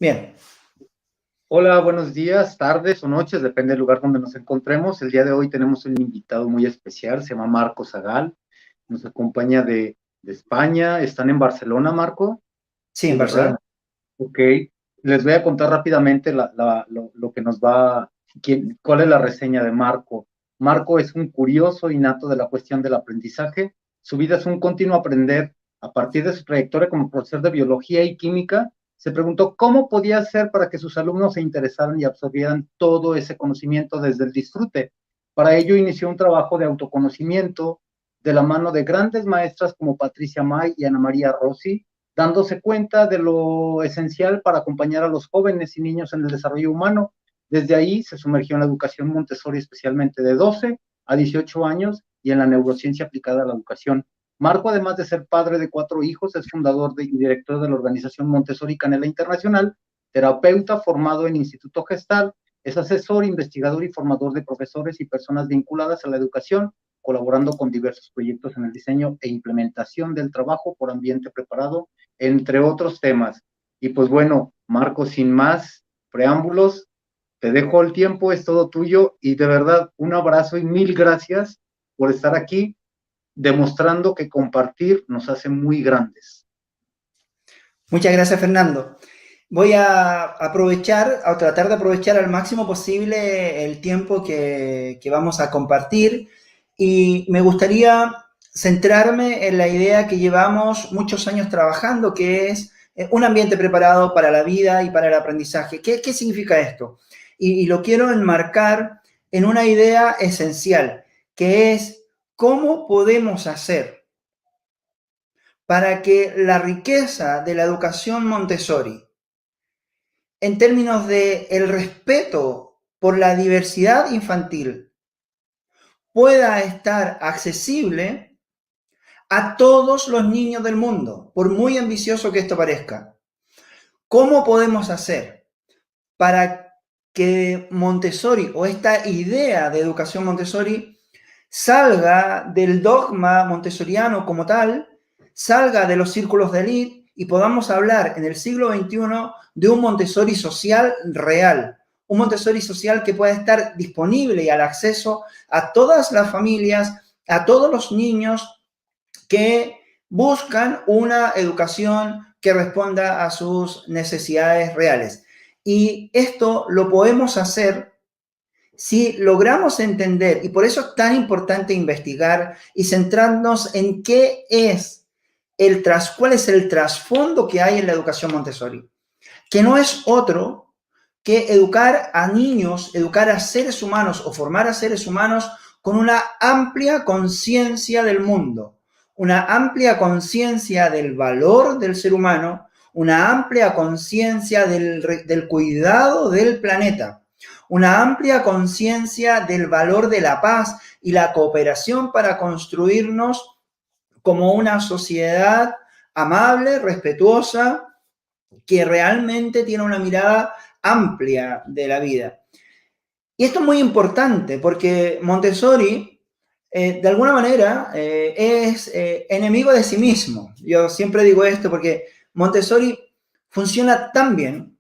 Bien. Hola, buenos días, tardes o noches, depende del lugar donde nos encontremos. El día de hoy tenemos un invitado muy especial, se llama Marco Zagal, nos acompaña de España. ¿Están en Barcelona, Marco? Sí, Sí, en ¿verdad? Barcelona. Ok, les voy a contar rápidamente lo que nos va, cuál es la reseña de Marco. Marco es un curioso innato de la cuestión del aprendizaje. Su vida es un continuo aprender. A partir de su trayectoria como profesor de biología y química, se preguntó cómo podía hacer para que sus alumnos se interesaran y absorbieran todo ese conocimiento desde el disfrute. Para ello inició un trabajo de autoconocimiento de la mano de grandes maestras como Patricia May y Ana María Rossi, dándose cuenta de lo esencial para acompañar a los jóvenes y niños en el desarrollo humano. Desde ahí se sumergió en la educación Montessori, especialmente de 12 a 18 años, y en la neurociencia aplicada a la educación. Marco, además de ser padre de 4 hijos, es fundador y director de la organización Montessori Canela Internacional, terapeuta formado en Instituto Gestal, es asesor, investigador y formador de profesores y personas vinculadas a la educación, colaborando con diversos proyectos en el diseño e implementación del trabajo por ambiente preparado, entre otros temas. Y pues bueno, Marco, sin más preámbulos, te dejo el tiempo, es todo tuyo y de verdad un abrazo y mil gracias por estar aquí, demostrando que compartir nos hace muy grandes. Muchas gracias, Fernando. Voy a aprovechar, a tratar de aprovechar al máximo posible el tiempo que vamos a compartir y me gustaría centrarme en la idea que llevamos muchos años trabajando, que es un ambiente preparado para la vida y para el aprendizaje. ¿Qué significa esto? Y lo quiero enmarcar en una idea esencial, que es cómo podemos hacer para que la riqueza de la educación Montessori, en términos de el respeto por la diversidad infantil, pueda estar accesible a todos los niños del mundo, por muy ambicioso que esto parezca. ¿Cómo podemos hacer para que Montessori o esta idea de educación Montessori salga del dogma montessoriano como tal, salga de los círculos de élite y podamos hablar en el siglo XXI de un Montessori social real, un Montessori social que pueda estar disponible y al acceso a todas las familias, a todos los niños que buscan una educación que responda a sus necesidades reales. Y esto lo podemos hacer si logramos entender, y por eso es tan importante investigar y centrarnos en cuál es el trasfondo que hay en la educación Montessori, que no es otro que educar a niños, educar a seres humanos o formar a seres humanos con una amplia conciencia del mundo, una amplia conciencia del valor del ser humano, una amplia conciencia del cuidado del planeta, una amplia conciencia del valor de la paz y la cooperación para construirnos como una sociedad amable, respetuosa, que realmente tiene una mirada amplia de la vida. Y esto es muy importante porque Montessori, de alguna manera, es enemigo de sí mismo. Yo siempre digo esto porque Montessori funciona tan bien,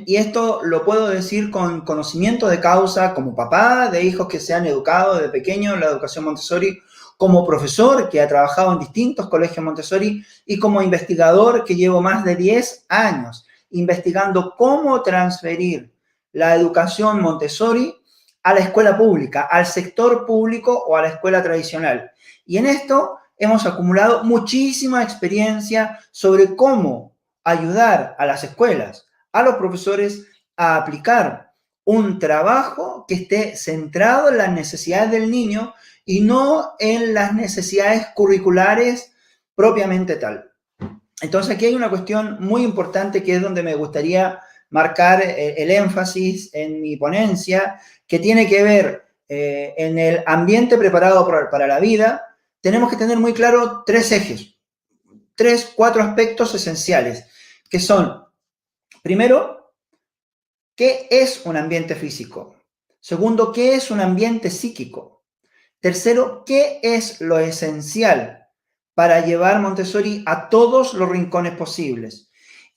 y esto lo puedo decir con conocimiento de causa, como papá de hijos que se han educado desde pequeño en la educación Montessori, como profesor que ha trabajado en distintos colegios Montessori y como investigador que llevo más de 10 años investigando cómo transferir la educación Montessori a la escuela pública, al sector público o a la escuela tradicional. Y en esto hemos acumulado muchísima experiencia sobre cómo ayudar a las escuelas, a los profesores a aplicar un trabajo que esté centrado en las necesidades del niño y no en las necesidades curriculares propiamente tal. Entonces aquí hay una cuestión muy importante que es donde me gustaría marcar el énfasis en mi ponencia, que tiene que ver en el ambiente preparado para la vida. Tenemos que tener muy claro 3 ejes, 4 aspectos esenciales, que son, primero, ¿qué es un ambiente físico? Segundo, ¿qué es un ambiente psíquico? Tercero, ¿qué es lo esencial para llevar Montessori a todos los rincones posibles?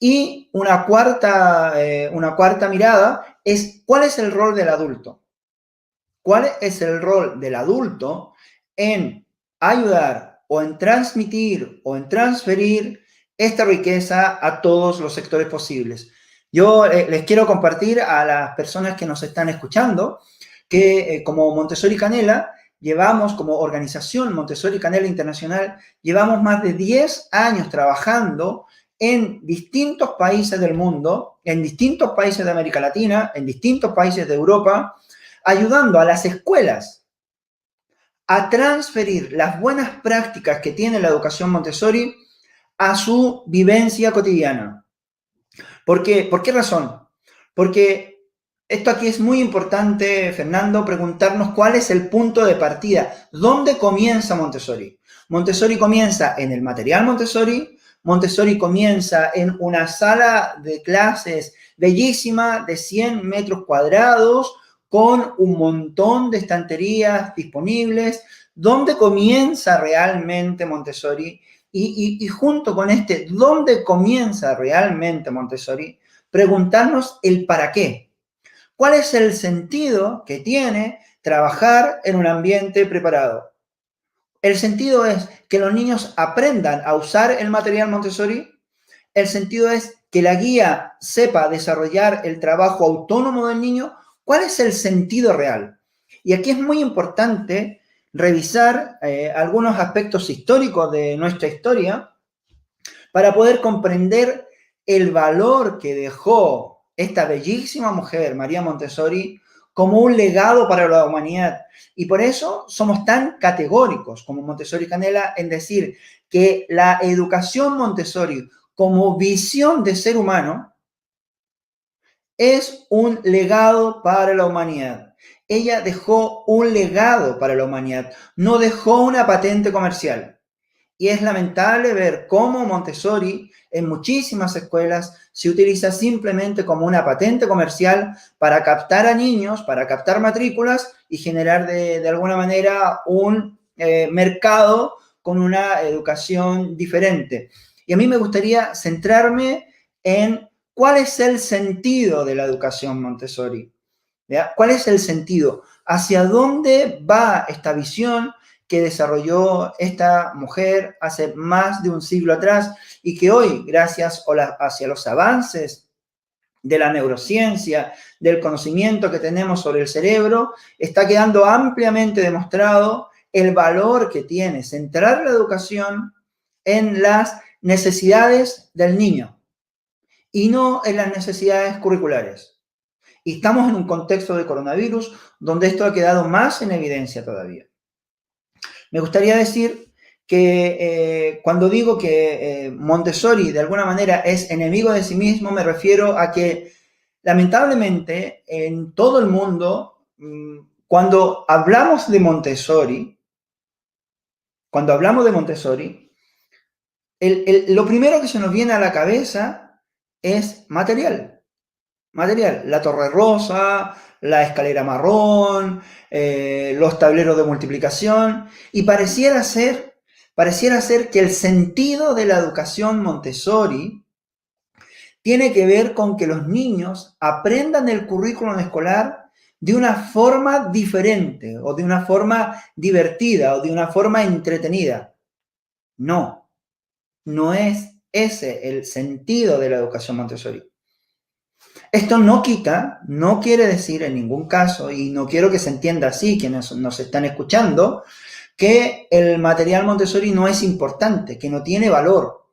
Y una cuarta mirada es ¿cuál es el rol del adulto? ¿Cuál es el rol del adulto en ayudar o en transmitir o en transferir esta riqueza a todos los sectores posibles? Yo les quiero compartir a las personas que nos están escuchando que como Montessori Canela llevamos, como organización Montessori Canela Internacional, llevamos más de 10 años trabajando en distintos países del mundo, en distintos países de América Latina, en distintos países de Europa, ayudando a las escuelas a transferir las buenas prácticas que tiene la educación Montessori a su vivencia cotidiana. ¿Por qué razón? Porque esto aquí es muy importante, Fernando, preguntarnos cuál es el punto de partida. ¿Dónde comienza Montessori? Montessori comienza en el material Montessori. Montessori comienza en una sala de clases bellísima de 100 metros cuadrados con un montón de estanterías disponibles. ¿Dónde comienza realmente Montessori? Y junto con ¿dónde comienza realmente Montessori? Preguntarnos el para qué. ¿Cuál es el sentido que tiene trabajar en un ambiente preparado? El sentido es que los niños aprendan a usar el material Montessori. El sentido es que la guía sepa desarrollar el trabajo autónomo del niño. ¿Cuál es el sentido real? Y aquí es muy importante revisar algunos aspectos históricos de nuestra historia para poder comprender el valor que dejó esta bellísima mujer, María Montessori, como un legado para la humanidad. Y por eso somos tan categóricos como Montessori Canela en decir que la educación Montessori como visión de ser humano es un legado para la humanidad. Ella dejó un legado para la humanidad, no dejó una patente comercial. Y es lamentable ver cómo Montessori en muchísimas escuelas se utiliza simplemente como una patente comercial para captar a niños, para captar matrículas y generar de alguna manera un mercado con una educación diferente. Y a mí me gustaría centrarme en cuál es el sentido de la educación Montessori. ¿Ya? ¿Cuál es el sentido? ¿Hacia dónde va esta visión que desarrolló esta mujer hace más de un siglo atrás y que hoy, gracias hacia los avances de la neurociencia, del conocimiento que tenemos sobre el cerebro, está quedando ampliamente demostrado el valor que tiene centrar la educación en las necesidades del niño y no en las necesidades curriculares? Y estamos en un contexto de coronavirus donde esto ha quedado más en evidencia todavía. Me gustaría decir que cuando digo que Montessori de alguna manera es enemigo de sí mismo, me refiero a que lamentablemente en todo el mundo, cuando hablamos de Montessori, lo primero que se nos viene a la cabeza es material. La torre rosa, la escalera marrón, los tableros de multiplicación, y pareciera ser que el sentido de la educación Montessori tiene que ver con que los niños aprendan el currículum escolar de una forma diferente, o de una forma divertida, o de una forma entretenida. No es ese el sentido de la educación Montessori. Esto no quiere decir en ningún caso, y no quiero que se entienda así, quienes nos están escuchando, que el material Montessori no es importante, que no tiene valor.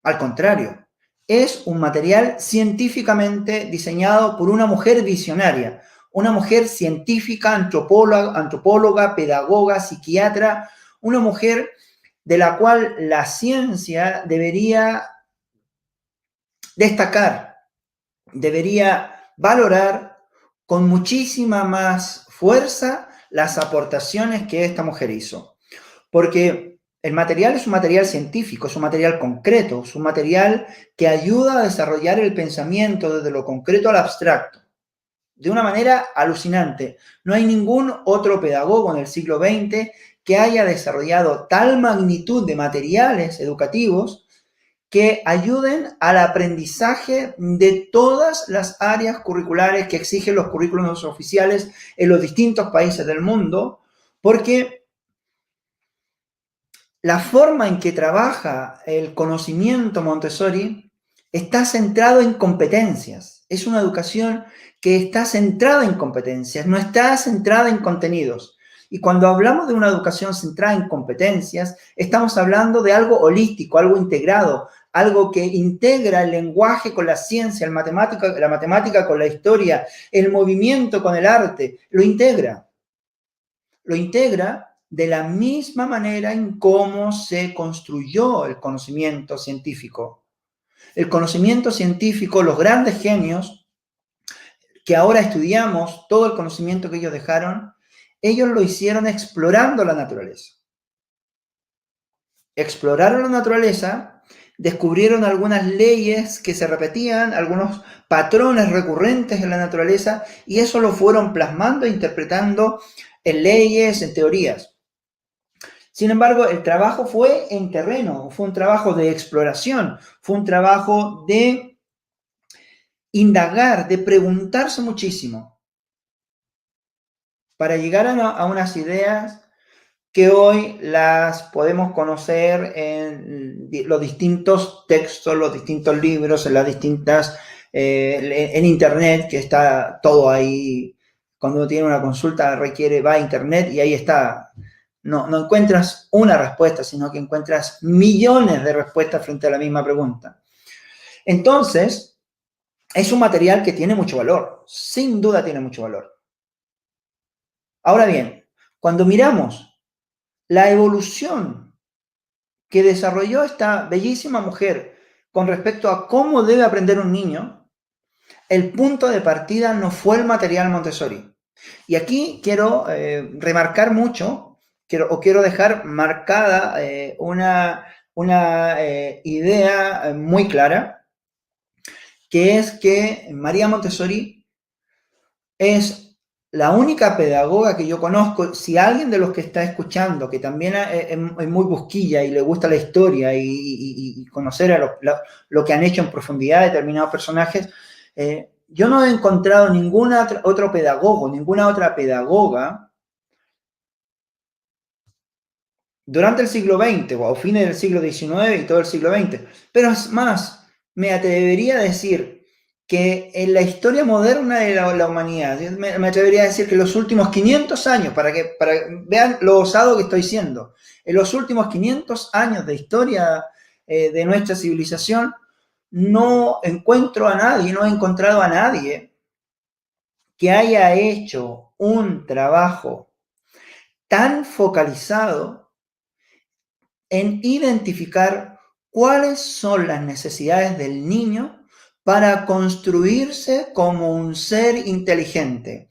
Al contrario, es un material científicamente diseñado por una mujer visionaria, una mujer científica, antropóloga, pedagoga, psiquiatra, una mujer de la cual la ciencia debería destacar, debería valorar con muchísima más fuerza las aportaciones que esta mujer hizo. Porque el material es un material científico, es un material concreto, es un material que ayuda a desarrollar el pensamiento desde lo concreto al abstracto, de una manera alucinante. No hay ningún otro pedagogo en el siglo XX que haya desarrollado tal magnitud de materiales educativos que ayuden al aprendizaje de todas las áreas curriculares que exigen los currículos oficiales en los distintos países del mundo, porque la forma en que trabaja el conocimiento Montessori está centrado en competencias. Es una educación que está centrada en competencias, no está centrada en contenidos. Y cuando hablamos de una educación centrada en competencias, estamos hablando de algo holístico, algo integrado, algo que integra el lenguaje con la ciencia, la matemática con la historia, el movimiento con el arte, lo integra. Lo integra de la misma manera en cómo se construyó el conocimiento científico. El conocimiento científico, los grandes genios, que ahora estudiamos todo el conocimiento que ellos dejaron, ellos lo hicieron explorando la naturaleza. Exploraron la naturaleza, descubrieron algunas leyes que se repetían, algunos patrones recurrentes en la naturaleza, y eso lo fueron plasmando e interpretando en leyes, en teorías. Sin embargo, el trabajo fue en terreno, fue un trabajo de exploración, fue un trabajo de indagar, de preguntarse muchísimo, para llegar a unas ideas que hoy las podemos conocer en los distintos textos, los distintos libros, en las distintas, en internet, que está todo ahí. Cuando uno tiene una consulta va a internet y ahí está. No encuentras una respuesta, sino que encuentras millones de respuestas frente a la misma pregunta. Entonces, es un material que tiene mucho valor, sin duda tiene mucho valor. Ahora bien, cuando miramos la evolución que desarrolló esta bellísima mujer con respecto a cómo debe aprender un niño, el punto de partida no fue el material Montessori. Y aquí quiero remarcar mucho, quiero dejar marcada una idea muy clara, que es que María Montessori es la única pedagoga que yo conozco. Si alguien de los que está escuchando, que también es muy busquilla y le gusta la historia y conocer a lo que han hecho en profundidad determinados personajes, yo no he encontrado ningún otro pedagogo, ninguna otra pedagoga durante el siglo XX o a fines del siglo XIX y todo el siglo XX. Pero es más, me atrevería a decir que en la historia moderna de la humanidad, me atrevería a decir que en los últimos 500 años, para que vean lo osado que estoy siendo, en los últimos 500 años de historia de nuestra civilización, no encuentro a nadie, no he encontrado a nadie que haya hecho un trabajo tan focalizado en identificar cuáles son las necesidades del niño para construirse como un ser inteligente,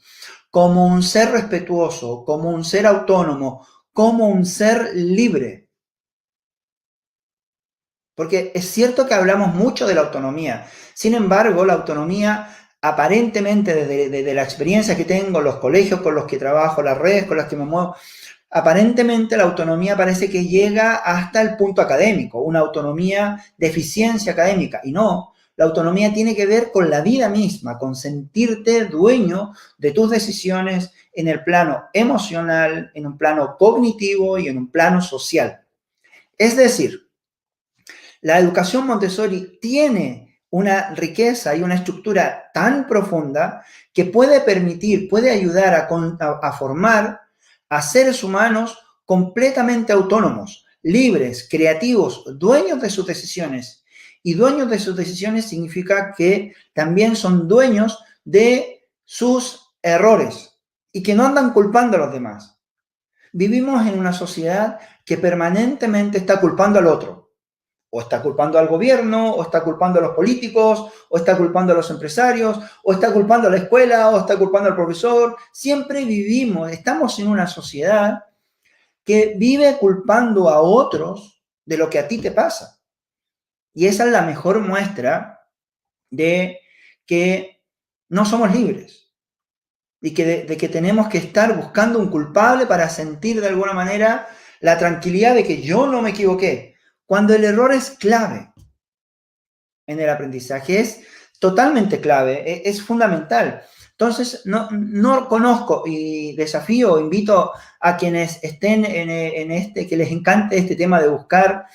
como un ser respetuoso, como un ser autónomo, como un ser libre. Porque es cierto que hablamos mucho de la autonomía. Sin embargo, la autonomía, aparentemente desde la experiencia que tengo, los colegios con los que trabajo, las redes con las que me muevo, aparentemente la autonomía parece que llega hasta el punto académico, una autonomía de eficiencia académica. Y no, la autonomía tiene que ver con la vida misma, con sentirte dueño de tus decisiones en el plano emocional, en un plano cognitivo y en un plano social. Es decir, la educación Montessori tiene una riqueza y una estructura tan profunda que puede ayudar a formar a seres humanos completamente autónomos, libres, creativos, dueños de sus decisiones. Y dueños de sus decisiones significa que también son dueños de sus errores y que no andan culpando a los demás. Vivimos en una sociedad que permanentemente está culpando al otro. O está culpando al gobierno, o está culpando a los políticos, o está culpando a los empresarios, o está culpando a la escuela, o está culpando al profesor. Siempre estamos en una sociedad que vive culpando a otros de lo que a ti te pasa. Y esa es la mejor muestra de que no somos libres. Y de que tenemos que estar buscando un culpable para sentir de alguna manera la tranquilidad de que yo no me equivoqué, cuando el error es clave. en el aprendizaje. Es totalmente clave, es fundamental. Entonces, no conozco y desafío, invito a quienes estén en este, que les encante este tema de buscar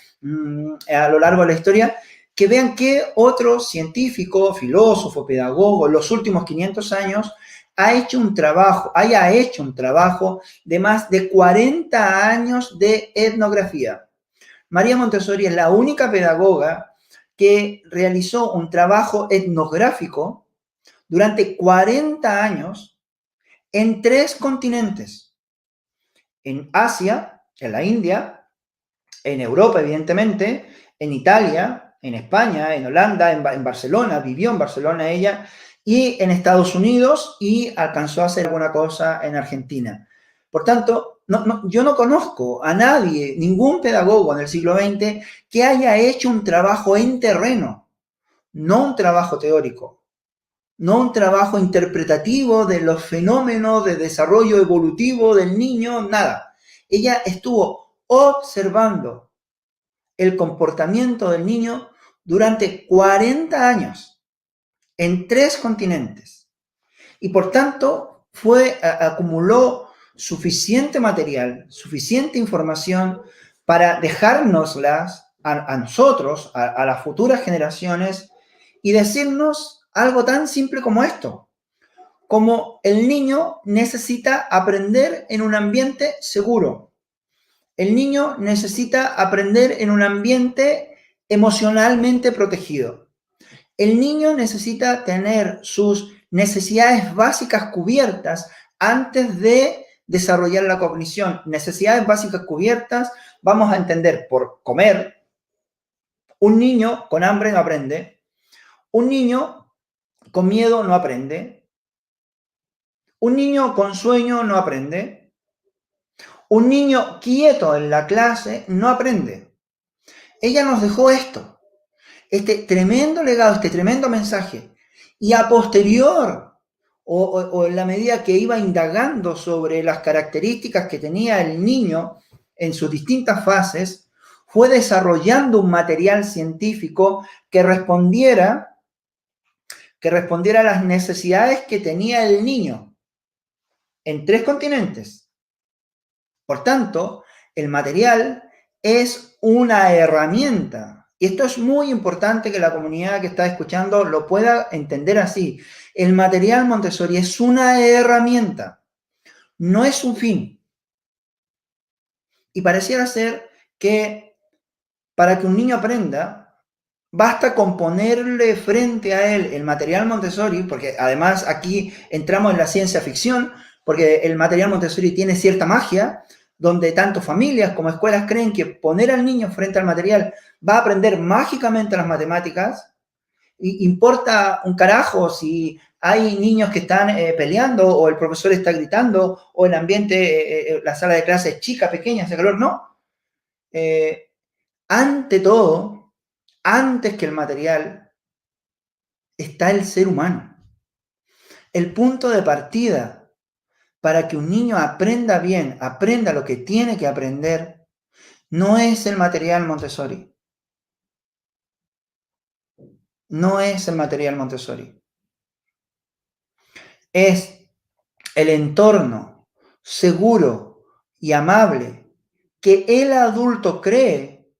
a lo largo de la historia, que vean qué otro científico, filósofo, pedagogo, en los últimos 500 años, haya hecho un trabajo de más de 40 años de etnografía. María Montessori es la única pedagoga que realizó un trabajo etnográfico durante 40 años en 3 continentes. En Asia, en la India, en Europa, evidentemente, en Italia, en España, en Holanda, en Barcelona, vivió en Barcelona ella, y en Estados Unidos, y alcanzó a hacer alguna cosa en Argentina. Por tanto, yo no conozco a nadie, ningún pedagogo en el siglo XX que haya hecho un trabajo en terreno, no un trabajo teórico, no un trabajo interpretativo de los fenómenos de desarrollo evolutivo del niño, nada. Ella estuvo observando el comportamiento del niño durante 40 años en 3 continentes. Y por tanto, acumuló suficiente material, suficiente información para dejárnoslas a nosotros, a las futuras generaciones, y decirnos algo tan simple como esto, como el niño necesita aprender en un ambiente seguro. El niño necesita aprender en un ambiente emocionalmente protegido. El niño necesita tener sus necesidades básicas cubiertas antes de desarrollar la cognición. Necesidades básicas cubiertas, vamos a entender por comer. Un niño con hambre no aprende. Un niño con miedo no aprende. Un niño con sueño no aprende. Un niño quieto en la clase no aprende. Ella nos dejó esto, este tremendo legado, este tremendo mensaje. Y a posterior, o en la medida que iba indagando sobre las características que tenía el niño en sus distintas fases, fue desarrollando un material científico que respondiera a las necesidades que tenía el niño en 3 continentes. Por tanto, el material es una herramienta. Y esto es muy importante que la comunidad que está escuchando lo pueda entender así. El material Montessori es una herramienta, no es un fin. Y pareciera ser que para que un niño aprenda, basta con ponerle frente a él el material Montessori, porque además aquí entramos en la ciencia ficción, porque el material Montessori tiene cierta magia, donde tanto familias como escuelas creen que poner al niño frente al material va a aprender mágicamente las matemáticas, y importa un carajo si hay niños que están peleando, o el profesor está gritando, o el ambiente, la sala de clase es chica, pequeña, hace calor, no. Ante todo, antes que el material, está el ser humano. El punto de partida para que un niño aprenda bien, aprenda lo que tiene que aprender, no es el material Montessori. No es el material Montessori. Es el entorno seguro y amable que el adulto cree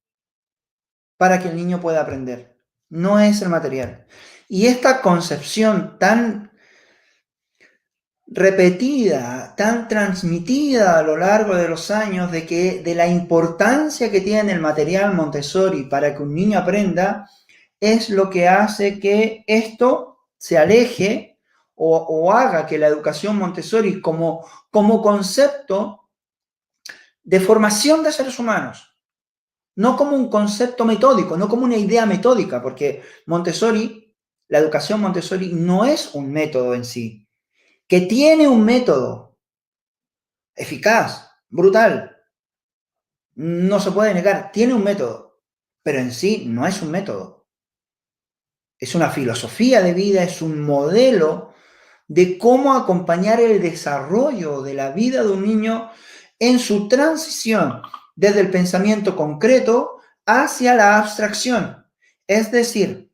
para que el niño pueda aprender. No es el material. Y esta concepción tan repetida, tan transmitida a lo largo de los años de la importancia que tiene el material Montessori para que un niño aprenda, es lo que hace que esto se aleje o haga que la educación Montessori como concepto de formación de seres humanos, no como un concepto metódico, no como una idea metódica, porque Montessori, la educación Montessori no es un método en sí, que tiene un método eficaz, brutal, no se puede negar, tiene un método, pero en sí no es un método. Es una filosofía de vida, es un modelo de cómo acompañar el desarrollo de la vida de un niño en su transición desde el pensamiento concreto hacia la abstracción. Es decir,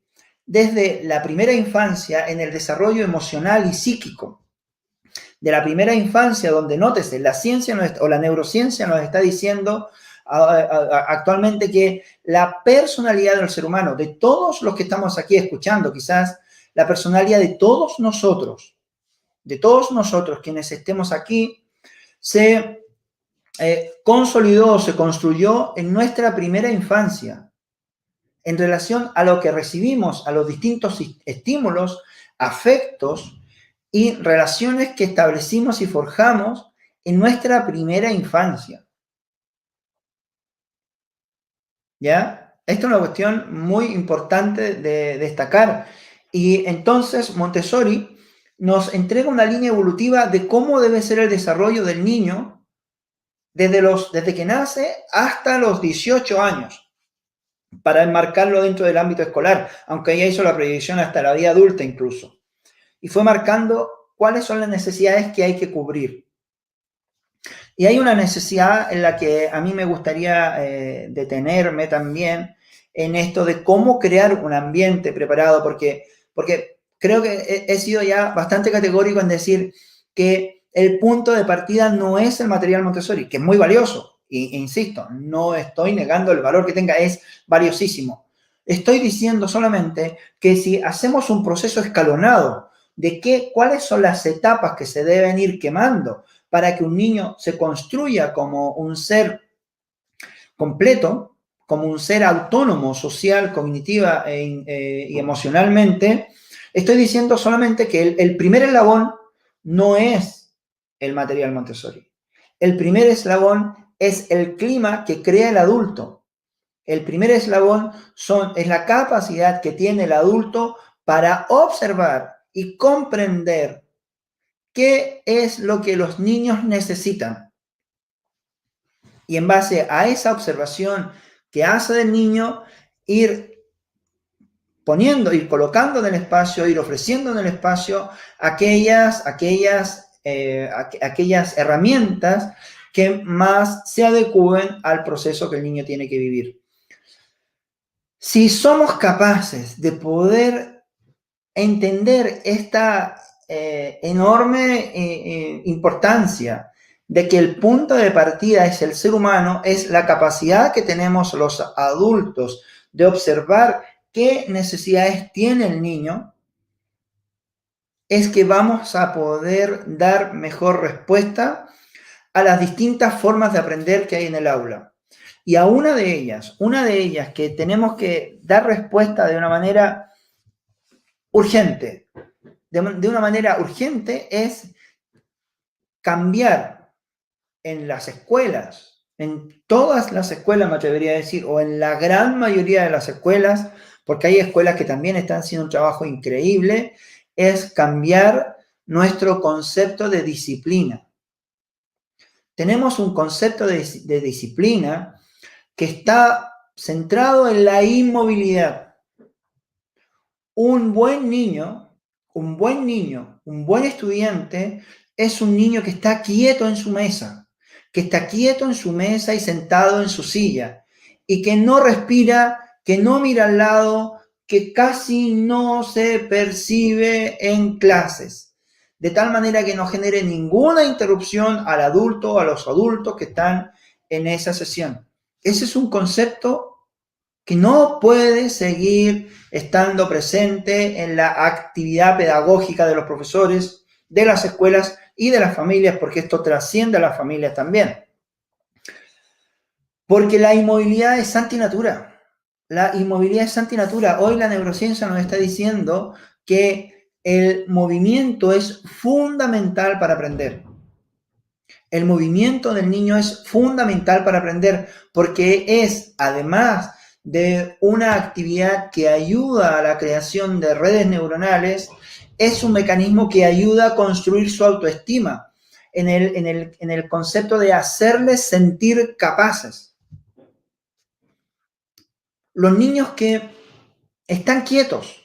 desde la primera infancia en el desarrollo emocional y psíquico. De la primera infancia, donde nótese, la ciencia o la neurociencia nos está diciendo actualmente que la personalidad del ser humano, de todos los que estamos aquí escuchando, quizás la personalidad de todos nosotros quienes estemos aquí, se consolidó, se construyó en nuestra primera infancia, en relación a lo que recibimos, a los distintos estímulos, afectos y relaciones que establecimos y forjamos en nuestra primera infancia. ¿Ya? Esta es una cuestión muy importante de destacar. Y entonces Montessori nos entrega una línea evolutiva de cómo debe ser el desarrollo del niño desde que nace hasta los 18 años, para enmarcarlo dentro del ámbito escolar, aunque ella hizo la proyección hasta la vida adulta incluso. Y fue marcando cuáles son las necesidades que hay que cubrir. Y hay una necesidad en la que a mí me gustaría detenerme también, en esto de cómo crear un ambiente preparado, porque creo que he sido ya bastante categórico en decir que el punto de partida no es el material Montessori, que es muy valioso, e insisto, no estoy negando el valor que tenga, es valiosísimo. Estoy diciendo solamente que si hacemos un proceso escalonado de cuáles son las etapas que se deben ir quemando para que un niño se construya como un ser completo, como un ser autónomo, social, cognitiva y emocionalmente, estoy diciendo solamente que el primer eslabón no es el material Montessori. El primer eslabón es el clima que crea el adulto. El primer eslabón es la capacidad que tiene el adulto para observar y comprender qué es lo que los niños necesitan. Y en base a esa observación que hace del niño, ir colocando en el espacio, ir ofreciendo en el espacio aquellas herramientas que más se adecúen al proceso que el niño tiene que vivir. Si somos capaces de poder entender esta enorme importancia de que el punto de partida es el ser humano, es la capacidad que tenemos los adultos de observar qué necesidades tiene el niño, es que vamos a poder dar mejor respuesta a las distintas formas de aprender que hay en el aula. Y a una de ellas que tenemos que dar respuesta de una manera urgente, es cambiar en las escuelas, en todas las escuelas me atrevería a decir, o en la gran mayoría de las escuelas, porque hay escuelas que también están haciendo un trabajo increíble, es cambiar nuestro concepto de disciplina. Tenemos un concepto de disciplina que está centrado en la inmovilidad. Un buen estudiante es un niño que está quieto en su mesa, y sentado en su silla, y que no respira, que no mira al lado, que casi no se percibe en clases, de tal manera que no genere ninguna interrupción al adulto o a los adultos que están en esa sesión. Ese es un concepto que no puede seguir estando presente en la actividad pedagógica de los profesores, de las escuelas y de las familias, porque esto trasciende a las familias también. Porque la inmovilidad es antinatura. Hoy la neurociencia nos está diciendo que el movimiento es fundamental para aprender. El movimiento del niño es fundamental para aprender porque es, además de una actividad que ayuda a la creación de redes neuronales, es un mecanismo que ayuda a construir su autoestima en el concepto de hacerles sentir capaces. Los niños que están quietos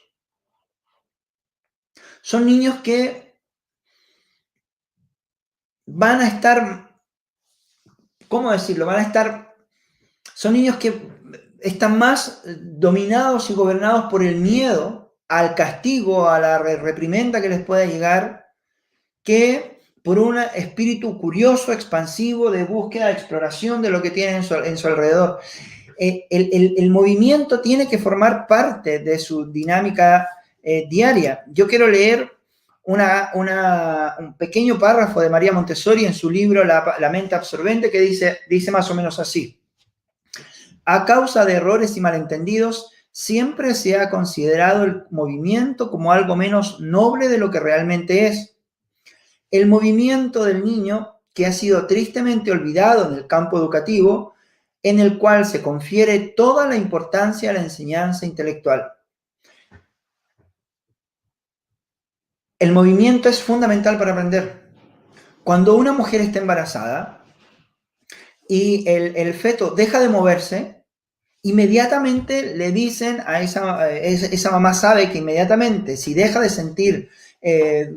son niños que van a estar, ¿cómo decirlo? Son niños que están más dominados y gobernados por el miedo al castigo, a la reprimenda que les pueda llegar, que por un espíritu curioso, expansivo, de búsqueda, de exploración de lo que tienen en su alrededor. El movimiento tiene que formar parte de su dinámica diaria. Yo quiero leer un pequeño párrafo de María Montessori en su libro La mente absorbente, que dice más o menos así. A causa de errores y malentendidos, siempre se ha considerado el movimiento como algo menos noble de lo que realmente es. El movimiento del niño, que ha sido tristemente olvidado en el campo educativo, en el cual se confiere toda la importancia a la enseñanza intelectual. El movimiento es fundamental para aprender. Cuando una mujer está embarazada y el feto deja de moverse, inmediatamente le dicen a esa mamá sabe que inmediatamente, si deja de sentir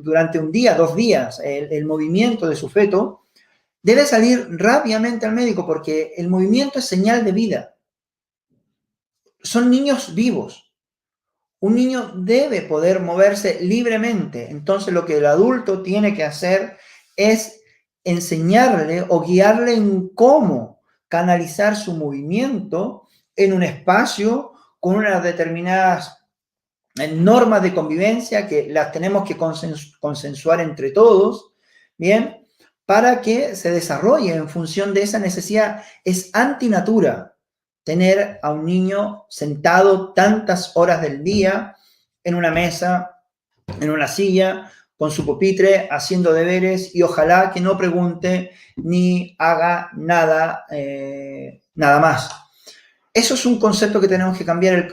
durante un día, 2 días, el movimiento de su feto, debe salir rápidamente al médico porque el movimiento es señal de vida. Son niños vivos. Un niño debe poder moverse libremente. Entonces lo que el adulto tiene que hacer es enseñarle o guiarle en cómo canalizar su movimiento en un espacio con unas determinadas normas de convivencia que las tenemos que consensuar entre todos, ¿bien? Para que se desarrolle en función de esa necesidad. Es antinatura tener a un niño sentado tantas horas del día en una mesa, en una silla, con su pupitre, haciendo deberes y ojalá que no pregunte ni haga nada, nada más. Eso es un concepto que tenemos que cambiar.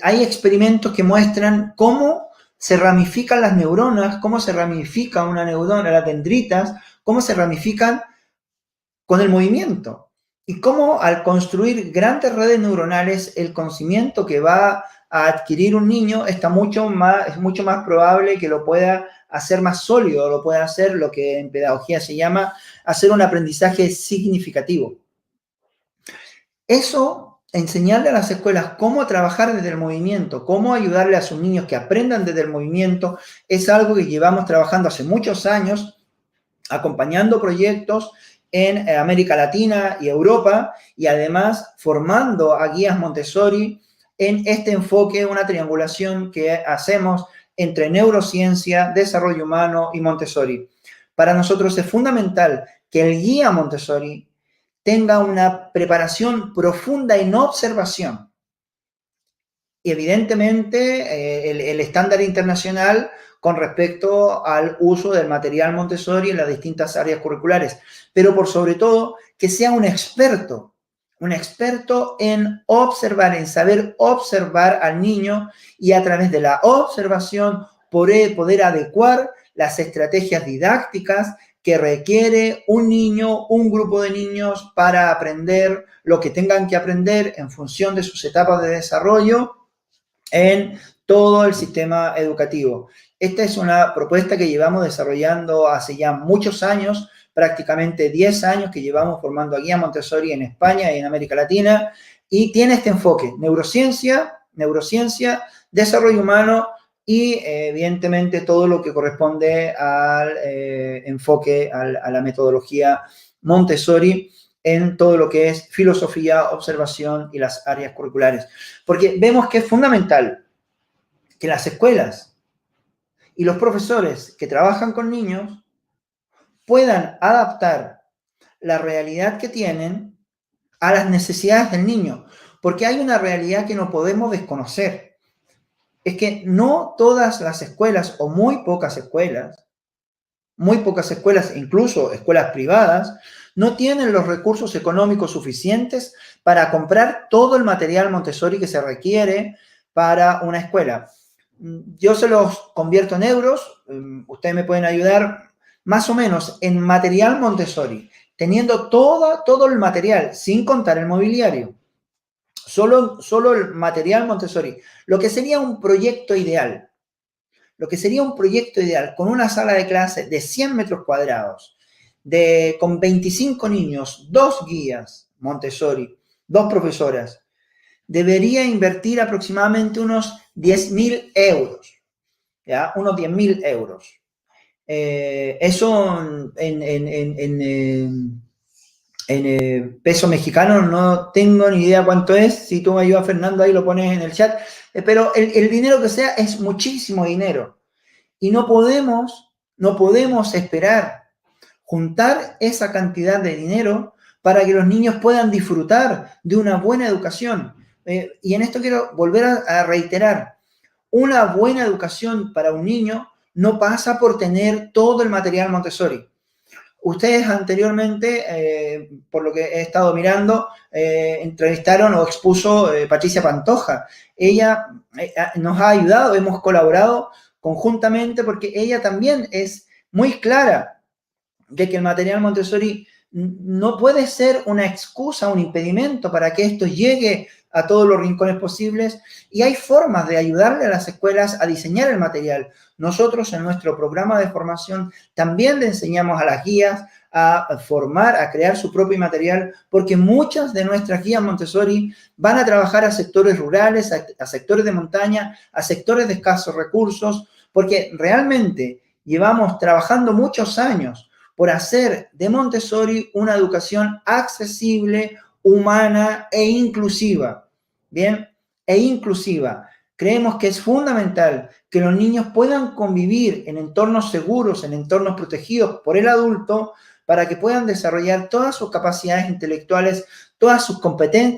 Hay experimentos que muestran cómo se ramifican las neuronas, cómo se ramifica una neurona, las dendritas, cómo se ramifican con el movimiento. Y cómo al construir grandes redes neuronales, el conocimiento que va a adquirir un niño es mucho más probable que lo pueda hacer más sólido, lo pueda hacer lo que en pedagogía se llama hacer un aprendizaje significativo. Eso, enseñarle a las escuelas cómo trabajar desde el movimiento, cómo ayudarle a sus niños que aprendan desde el movimiento, es algo que llevamos trabajando hace muchos años, acompañando proyectos en América Latina y Europa, y además formando a guías Montessori en este enfoque, una triangulación que hacemos entre neurociencia, desarrollo humano y Montessori. Para nosotros es fundamental que el guía Montessori tenga una preparación profunda en observación. Y evidentemente el estándar internacional con respecto al uso del material Montessori en las distintas áreas curriculares, pero por sobre todo que sea un experto en observar, en saber observar al niño y a través de la observación poder adecuar las estrategias didácticas que requiere un niño, un grupo de niños para aprender lo que tengan que aprender en función de sus etapas de desarrollo en todo el sistema educativo. Esta es una propuesta que llevamos desarrollando hace ya muchos años, prácticamente 10 años que llevamos formando a guía Montessori en España y en América Latina, y tiene este enfoque, neurociencia, desarrollo humano y evidentemente todo lo que corresponde al enfoque, a la metodología Montessori en todo lo que es filosofía, observación y las áreas curriculares. Porque vemos que es fundamental que las escuelas y los profesores que trabajan con niños puedan adaptar la realidad que tienen a las necesidades del niño, porque hay una realidad que no podemos desconocer. Es que no todas las escuelas, o muy pocas escuelas, incluso escuelas privadas, no tienen los recursos económicos suficientes para comprar todo el material Montessori que se requiere para una escuela. Yo se los convierto en euros, ustedes me pueden ayudar más o menos en material Montessori, teniendo todo el material, sin contar el mobiliario, solo el material Montessori, lo que sería un proyecto ideal. Con una sala de clase de 100 metros cuadrados, con 25 niños, 2 guías Montessori, 2 profesoras, debería invertir aproximadamente unos 10.000 euros, ¿ya? Unos 10.000 euros. Eso en peso mexicano no tengo ni idea cuánto es. Si tú me ayudas, Fernando, ahí lo pones en el chat. Pero el dinero que sea es muchísimo dinero. Y no podemos esperar juntar esa cantidad de dinero para que los niños puedan disfrutar de una buena educación. Y en esto quiero volver a reiterar, una buena educación para un niño no pasa por tener todo el material Montessori. Ustedes anteriormente, por lo que he estado mirando, entrevistaron o expuso Patricia Pantoja. Ella nos ha ayudado, hemos colaborado conjuntamente porque ella también es muy clara de que el material Montessori no puede ser una excusa, un impedimento para que esto llegue a todos los rincones posibles, y hay formas de ayudarle a las escuelas a diseñar el material. Nosotros en nuestro programa de formación también le enseñamos a las guías a formar, a crear su propio material, porque muchas de nuestras guías Montessori van a trabajar a sectores rurales, a sectores de montaña, a sectores de escasos recursos, porque realmente llevamos trabajando muchos años por hacer de Montessori una educación accesible, humana e inclusiva. Bien, e inclusiva. Creemos que es fundamental que los niños puedan convivir en entornos seguros, en entornos protegidos por el adulto, para que puedan desarrollar todas sus capacidades intelectuales, todas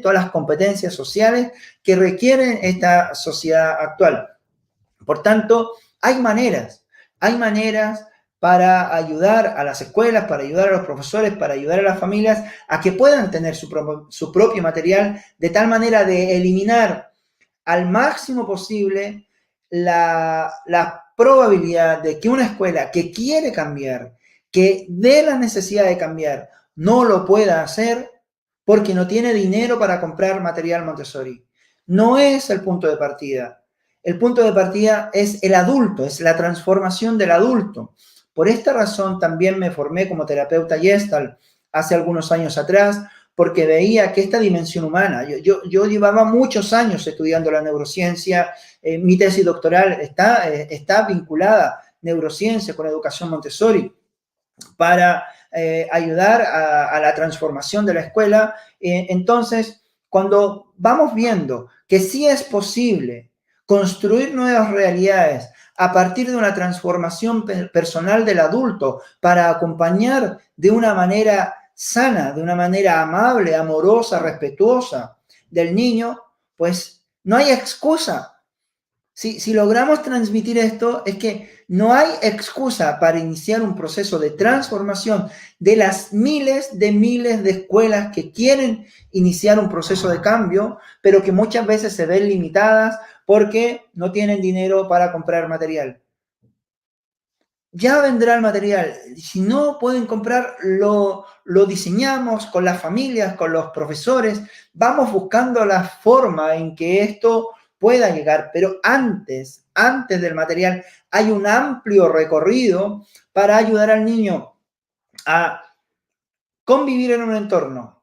las competencias sociales que requieren esta sociedad actual. Por tanto, hay maneras para ayudar a las escuelas, para ayudar a los profesores, para ayudar a las familias a que puedan tener su propio material, de tal manera de eliminar al máximo posible la probabilidad de que una escuela que quiere cambiar, que ve la necesidad de cambiar, no lo pueda hacer porque no tiene dinero para comprar material Montessori. No es el punto de partida. El punto de partida es el adulto, es la transformación del adulto. Por esta razón también me formé como terapeuta Gestalt hace algunos años atrás, porque veía que esta dimensión humana, yo llevaba muchos años estudiando la neurociencia, mi tesis doctoral está vinculada neurociencia con educación Montessori para ayudar a la transformación de la escuela. Entonces, cuando vamos viendo que sí es posible construir nuevas realidades a partir de una transformación personal del adulto para acompañar de una manera sana, de una manera amable, amorosa, respetuosa del niño, pues no hay excusa. Si logramos transmitir esto, es que no hay excusa para iniciar un proceso de transformación de las miles de escuelas que quieren iniciar un proceso de cambio, pero que muchas veces se ven limitadas porque no tienen dinero para comprar material. Ya vendrá el material. Si no pueden comprar, lo diseñamos con las familias, con los profesores. Vamos buscando la forma en que esto pueda llegar. Pero antes del material, hay un amplio recorrido para ayudar al niño a convivir en un entorno,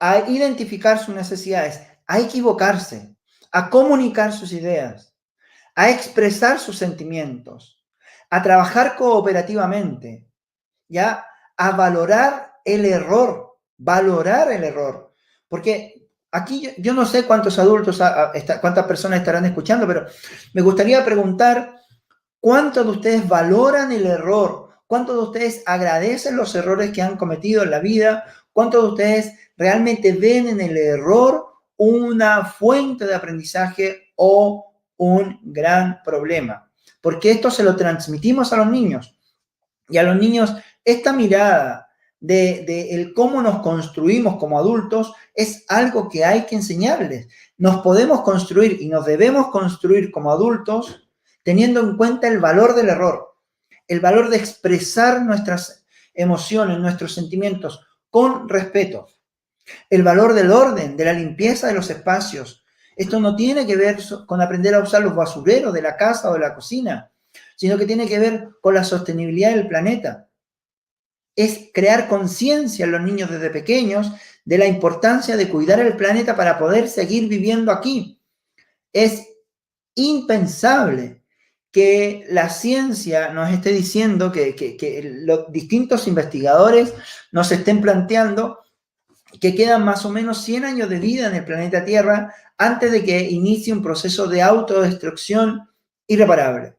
a identificar sus necesidades, a equivocarse, a comunicar sus ideas, a expresar sus sentimientos, a trabajar cooperativamente, ¿ya? A valorar el error, porque aquí yo no sé cuántos adultos, cuántas personas estarán escuchando, pero me gustaría preguntar, ¿cuántos de ustedes valoran el error? ¿Cuántos de ustedes agradecen los errores que han cometido en la vida? ¿Cuántos de ustedes realmente ven en el error una fuente de aprendizaje o un gran problema? Porque esto se lo transmitimos a los niños. Y a los niños esta mirada de el cómo nos construimos como adultos es algo que hay que enseñarles. Nos podemos construir y nos debemos construir como adultos teniendo en cuenta el valor del error, el valor de expresar nuestras emociones, nuestros sentimientos con respeto, el valor del orden, de la limpieza de los espacios. Esto no tiene que ver con aprender a usar los basureros de la casa o de la cocina, sino que tiene que ver con la sostenibilidad del planeta. Es crear conciencia en los niños desde pequeños de la importancia de cuidar el planeta para poder seguir viviendo aquí. Es impensable que la ciencia nos esté diciendo, que los distintos investigadores nos estén planteando que quedan más o menos 100 años de vida en el planeta Tierra antes de que inicie un proceso de autodestrucción irreparable.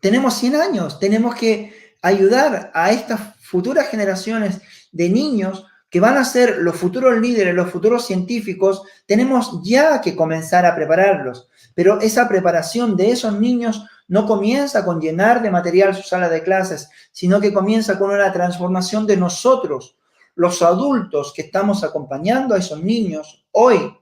Tenemos 100 años, tenemos que ayudar a estas futuras generaciones de niños que van a ser los futuros líderes, los futuros científicos. Tenemos ya que comenzar a prepararlos, pero esa preparación de esos niños no comienza con llenar de material su sala de clases, sino que comienza con una transformación de nosotros, los adultos que estamos acompañando a esos niños hoy.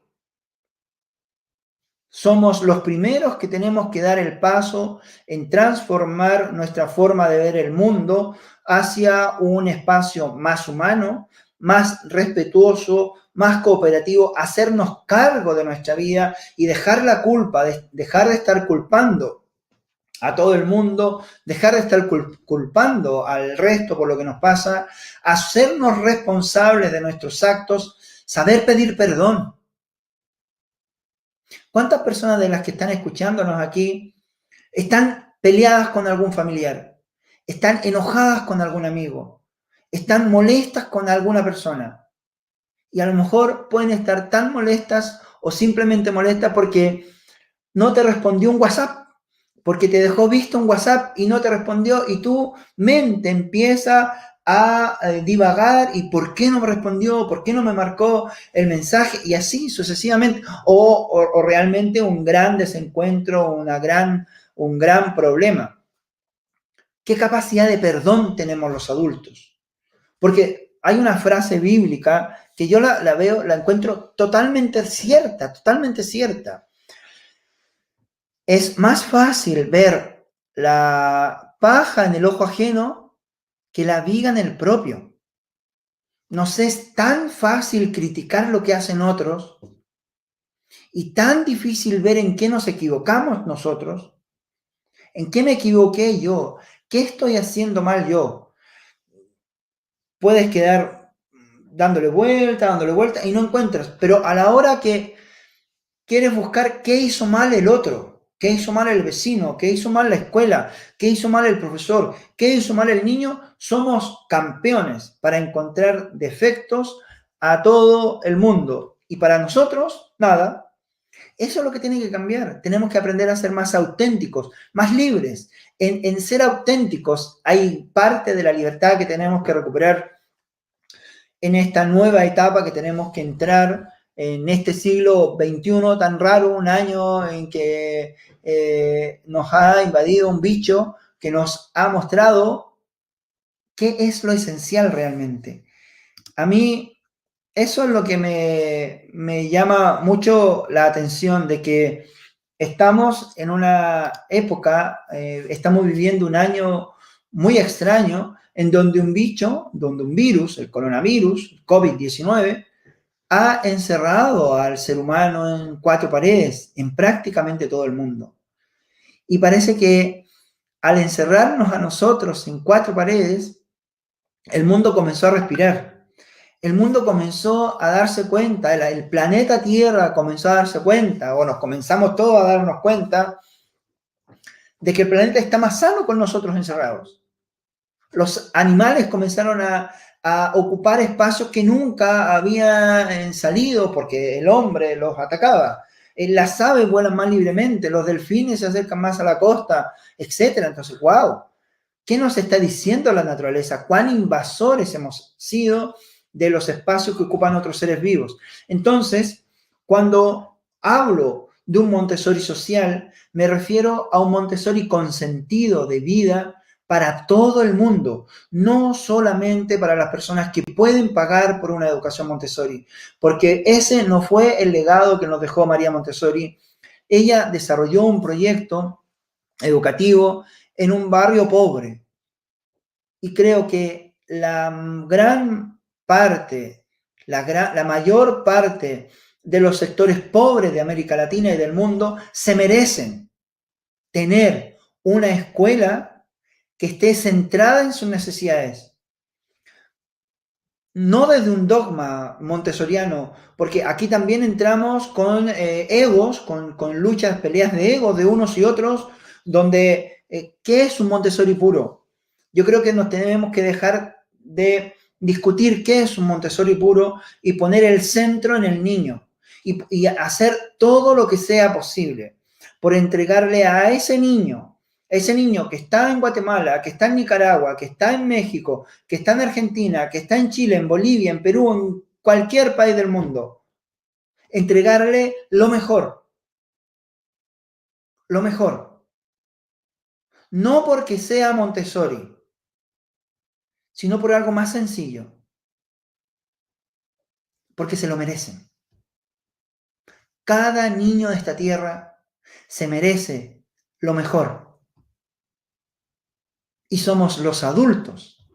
Somos los primeros que tenemos que dar el paso en transformar nuestra forma de ver el mundo hacia un espacio más humano, más respetuoso, más cooperativo, hacernos cargo de nuestra vida y dejar la culpa, dejar de estar culpando a todo el mundo, dejar de estar culpando al resto por lo que nos pasa, hacernos responsables de nuestros actos, saber pedir perdón. ¿Cuántas personas de las que están escuchándonos aquí están peleadas con algún familiar? ¿Están enojadas con algún amigo? ¿Están molestas con alguna persona? Y a lo mejor pueden estar tan molestas o simplemente molestas porque no te respondió un WhatsApp, porque te dejó visto un WhatsApp y no te respondió y tu mente empieza a divagar y ¿por qué no me respondió? ¿Por qué no me marcó el mensaje? Y así sucesivamente. O realmente un gran desencuentro, un gran problema. ¿Qué capacidad de perdón tenemos los adultos? Porque hay una frase bíblica que yo la veo, la encuentro totalmente cierta, totalmente cierta. Es más fácil ver la paja en el ojo ajeno que la viga en el propio. Nos es tan fácil criticar lo que hacen otros y tan difícil ver en qué nos equivocamos nosotros, en qué me equivoqué yo, qué estoy haciendo mal yo. Puedes quedar dándole vuelta y no encuentras, pero a la hora que quieres buscar qué hizo mal el otro, qué hizo mal el vecino, qué hizo mal la escuela, qué hizo mal el profesor, qué hizo mal el niño, somos campeones para encontrar defectos a todo el mundo. Y para nosotros, nada. Eso es lo que tiene que cambiar. Tenemos que aprender a ser más auténticos, más libres. En ser auténticos hay parte de la libertad que tenemos que recuperar en esta nueva etapa que tenemos que entrar en este siglo XXI tan raro, un año en que nos ha invadido un bicho que nos ha mostrado qué es lo esencial realmente. A mí eso es lo que me llama mucho la atención, de que estamos en una época, estamos viviendo un año muy extraño, en donde un bicho, donde un virus, el coronavirus, el COVID-19, ha encerrado al ser humano en cuatro paredes, en prácticamente todo el mundo. Y parece que al encerrarnos a nosotros en cuatro paredes, el mundo comenzó a respirar. El mundo comenzó a darse cuenta, el planeta Tierra comenzó a darse cuenta, o nos comenzamos todos a darnos cuenta, de que el planeta está más sano con nosotros encerrados. Los animales comenzaron a ocupar espacios que nunca habían salido porque el hombre los atacaba. Las aves vuelan más libremente, los delfines se acercan más a la costa, etc. Entonces, wow, ¿qué nos está diciendo la naturaleza? ¿Cuán invasores hemos sido de los espacios que ocupan otros seres vivos? Entonces, cuando hablo de un Montessori social, me refiero a un Montessori con sentido de vida para todo el mundo, no solamente para las personas que pueden pagar por una educación Montessori, porque ese no fue el legado que nos dejó María Montessori. Ella desarrolló un proyecto educativo en un barrio pobre, y creo que la gran parte, la mayor parte de los sectores pobres de América Latina y del mundo se merecen tener una escuela que esté centrada en sus necesidades. no desde un dogma montessoriano, porque aquí también entramos con egos, con luchas, peleas de egos de unos y otros, donde, ¿qué es un Montessori puro? Yo creo que nos tenemos que dejar de discutir qué es un Montessori puro y poner el centro en el niño y hacer todo lo que sea posible por entregarle a ese niño que está en Guatemala, que está en Nicaragua, que está en México, que está en Argentina, que está en Chile, en Bolivia, en Perú, en cualquier país del mundo, entregarle lo mejor, lo mejor. No porque sea Montessori, sino por algo más sencillo, porque se lo merecen. Cada niño de esta tierra se merece lo mejor. Y somos los adultos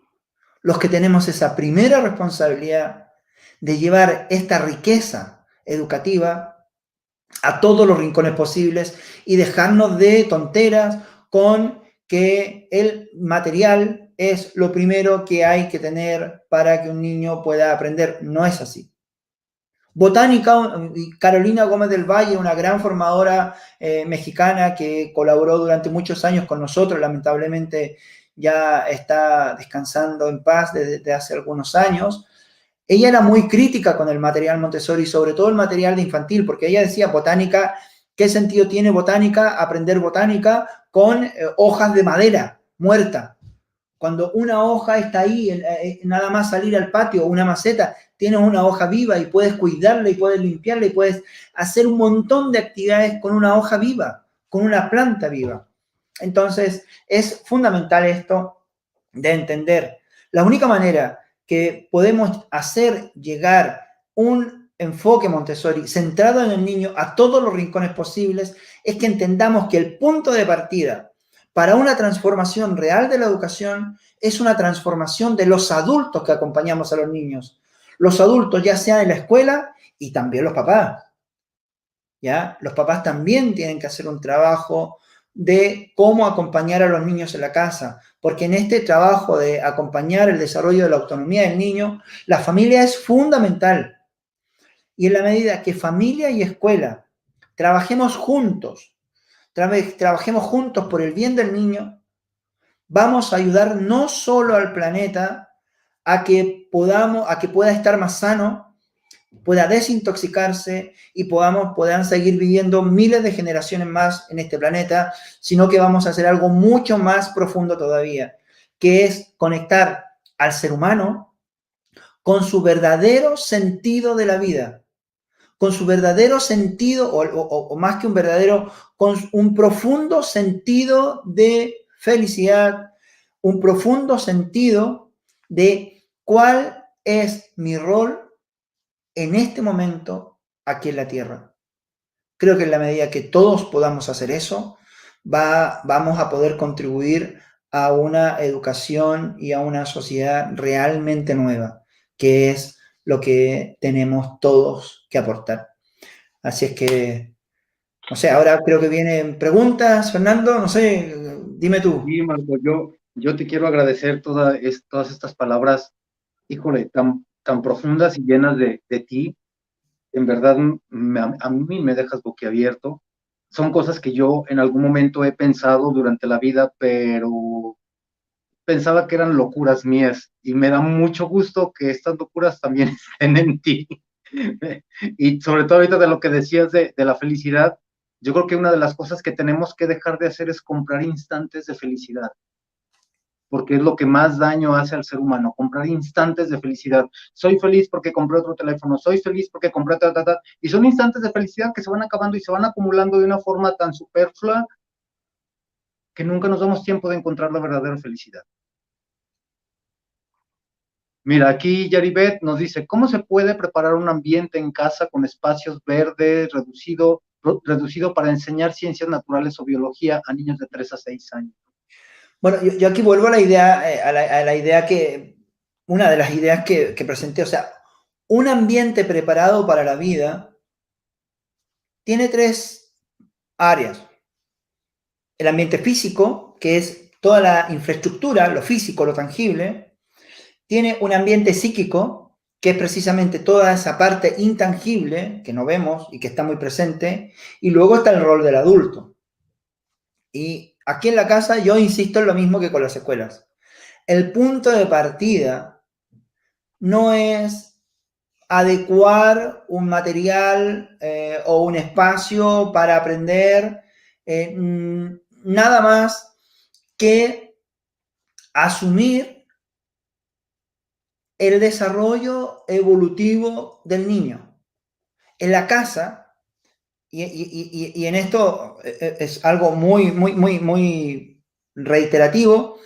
los que tenemos esa primera responsabilidad de llevar esta riqueza educativa a todos los rincones posibles y dejarnos de tonteras con que el material es lo primero que hay que tener para que un niño pueda aprender. No es así. Botánica, Carolina Gómez del Valle, una gran formadora mexicana que colaboró durante muchos años con nosotros, lamentablemente ya está descansando en paz desde hace algunos años. Ella era muy crítica con el material Montessori, sobre todo el material de infantil, porque ella decía botánica, ¿qué sentido tiene botánica? Aprender botánica con hojas de madera muerta. Cuando una hoja está ahí, nada más salir al patio, una maceta, tienes una hoja viva y puedes cuidarla y puedes limpiarla y puedes hacer un montón de actividades con una hoja viva, con una planta viva. Entonces, es fundamental esto de entender. La única manera que podemos hacer llegar un enfoque Montessori centrado en el niño a todos los rincones posibles es que entendamos que el punto de partida para una transformación real de la educación es una transformación de los adultos que acompañamos a los niños. Los adultos, ya sea en la escuela y también los papás. ¿Ya? Los papás también tienen que hacer un trabajo de cómo acompañar a los niños en la casa, porque en este trabajo de acompañar el desarrollo de la autonomía del niño, la familia es fundamental. Y en la medida que familia y escuela trabajemos juntos, trabajemos juntos por el bien del niño, vamos a ayudar no solo al planeta a que pueda estar más sano, pueda desintoxicarse y puedan seguir viviendo miles de generaciones más en este planeta, sino que vamos a hacer algo mucho más profundo todavía, que es conectar al ser humano con su verdadero sentido de la vida, con su verdadero sentido, o más que un verdadero, con un profundo sentido de felicidad, un profundo sentido de cuál es mi rol en este momento aquí en la Tierra. Creo que en la medida que todos podamos hacer eso, vamos a poder contribuir a una educación y a una sociedad realmente nueva, que es lo que tenemos todos que aportar. Así es que, no sé, ahora creo que vienen preguntas, Fernando, no sé, dime tú. Sí, Marco, yo te quiero agradecer todas estas palabras, híjole, tan profundas y llenas de ti. En verdad, a mí me dejas boquiabierto. Son cosas que yo en algún momento he pensado durante la vida, pero pensaba que eran locuras mías y me da mucho gusto que estas locuras también estén en ti. Y sobre todo ahorita de lo que decías de la felicidad, yo creo que una de las cosas que tenemos que dejar de hacer es comprar instantes de felicidad, porque es lo que más daño hace al ser humano, comprar instantes de felicidad. Soy feliz porque compré otro teléfono, soy feliz porque compré y son instantes de felicidad que se van acabando y se van acumulando de una forma tan superflua que nunca nos damos tiempo de encontrar la verdadera felicidad. Mira, aquí Yaribet nos dice, ¿cómo se puede preparar un ambiente en casa con espacios verdes, reducido para enseñar ciencias naturales o biología a niños de 3 a 6 años? Bueno, yo aquí vuelvo a la idea, a la idea que, una de las ideas que presenté, o sea, un ambiente preparado para la vida tiene tres áreas. El ambiente físico, que es toda la infraestructura, lo físico, lo tangible. Tiene un ambiente psíquico, que es precisamente toda esa parte intangible que no vemos y que está muy presente, y luego está el rol del adulto. Y aquí en la casa yo insisto en lo mismo que con las escuelas. El punto de partida no es adecuar un material o un espacio para aprender nada más que asumir el desarrollo evolutivo del niño. En la casa, y en esto es algo muy reiterativo,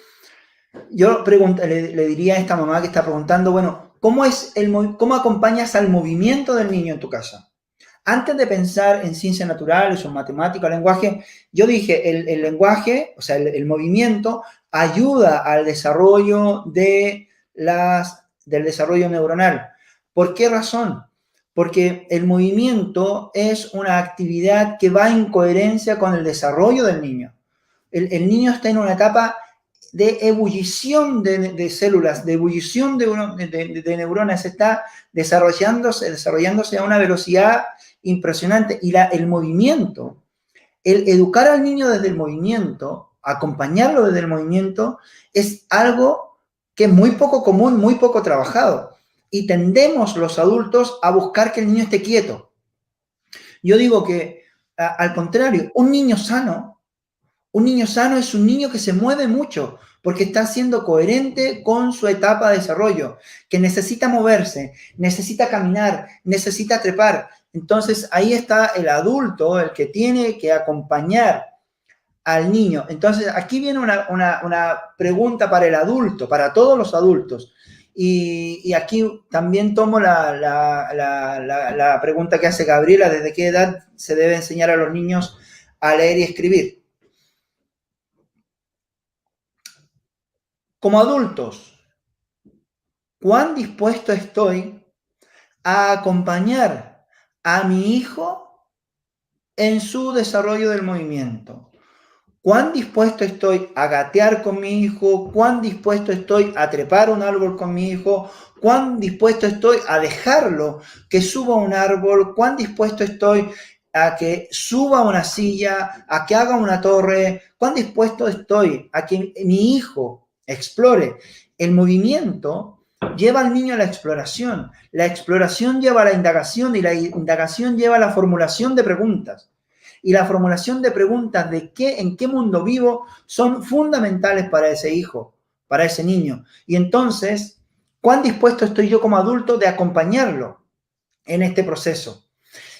yo le diría a esta mamá que está preguntando, bueno, ¿cómo acompañas al movimiento del niño en tu casa? Antes de pensar en ciencias naturales o en matemáticas o lenguaje, yo dije, el lenguaje, o sea, el movimiento, ayuda al desarrollo del desarrollo neuronal. ¿Por qué razón? Porque el movimiento es una actividad que va en coherencia con el desarrollo del niño. El niño está en una etapa de ebullición de células, de ebullición de neuronas, está desarrollándose a una velocidad impresionante. Y el movimiento, el educar al niño desde el movimiento, acompañarlo desde el movimiento, es algo que es muy poco común, muy poco trabajado. Y tendemos los adultos a buscar que el niño esté quieto. Yo digo que, al contrario, un niño sano es un niño que se mueve mucho porque está siendo coherente con su etapa de desarrollo, que necesita moverse, necesita caminar, necesita trepar. Entonces ahí está el adulto, el que tiene que acompañar al niño. Entonces aquí viene una pregunta para el adulto, para todos los adultos. Y aquí también tomo la pregunta que hace Gabriela: ¿desde qué edad se debe enseñar a los niños a leer y escribir? Como adultos, ¿cuán dispuesto estoy a acompañar a mi hijo en su desarrollo del movimiento? ¿Cuán dispuesto estoy a gatear con mi hijo? ¿Cuán dispuesto estoy a trepar un árbol con mi hijo? ¿Cuán dispuesto estoy a dejarlo que suba un árbol? ¿Cuán dispuesto estoy a que suba una silla, a que haga una torre? ¿Cuán dispuesto estoy a que mi hijo explore? El movimiento lleva al niño a la exploración lleva a la indagación y la indagación lleva a la formulación de preguntas. Y la formulación de preguntas de en qué mundo vivo son fundamentales para ese hijo, para ese niño. Y entonces, ¿cuán dispuesto estoy yo como adulto de acompañarlo en este proceso?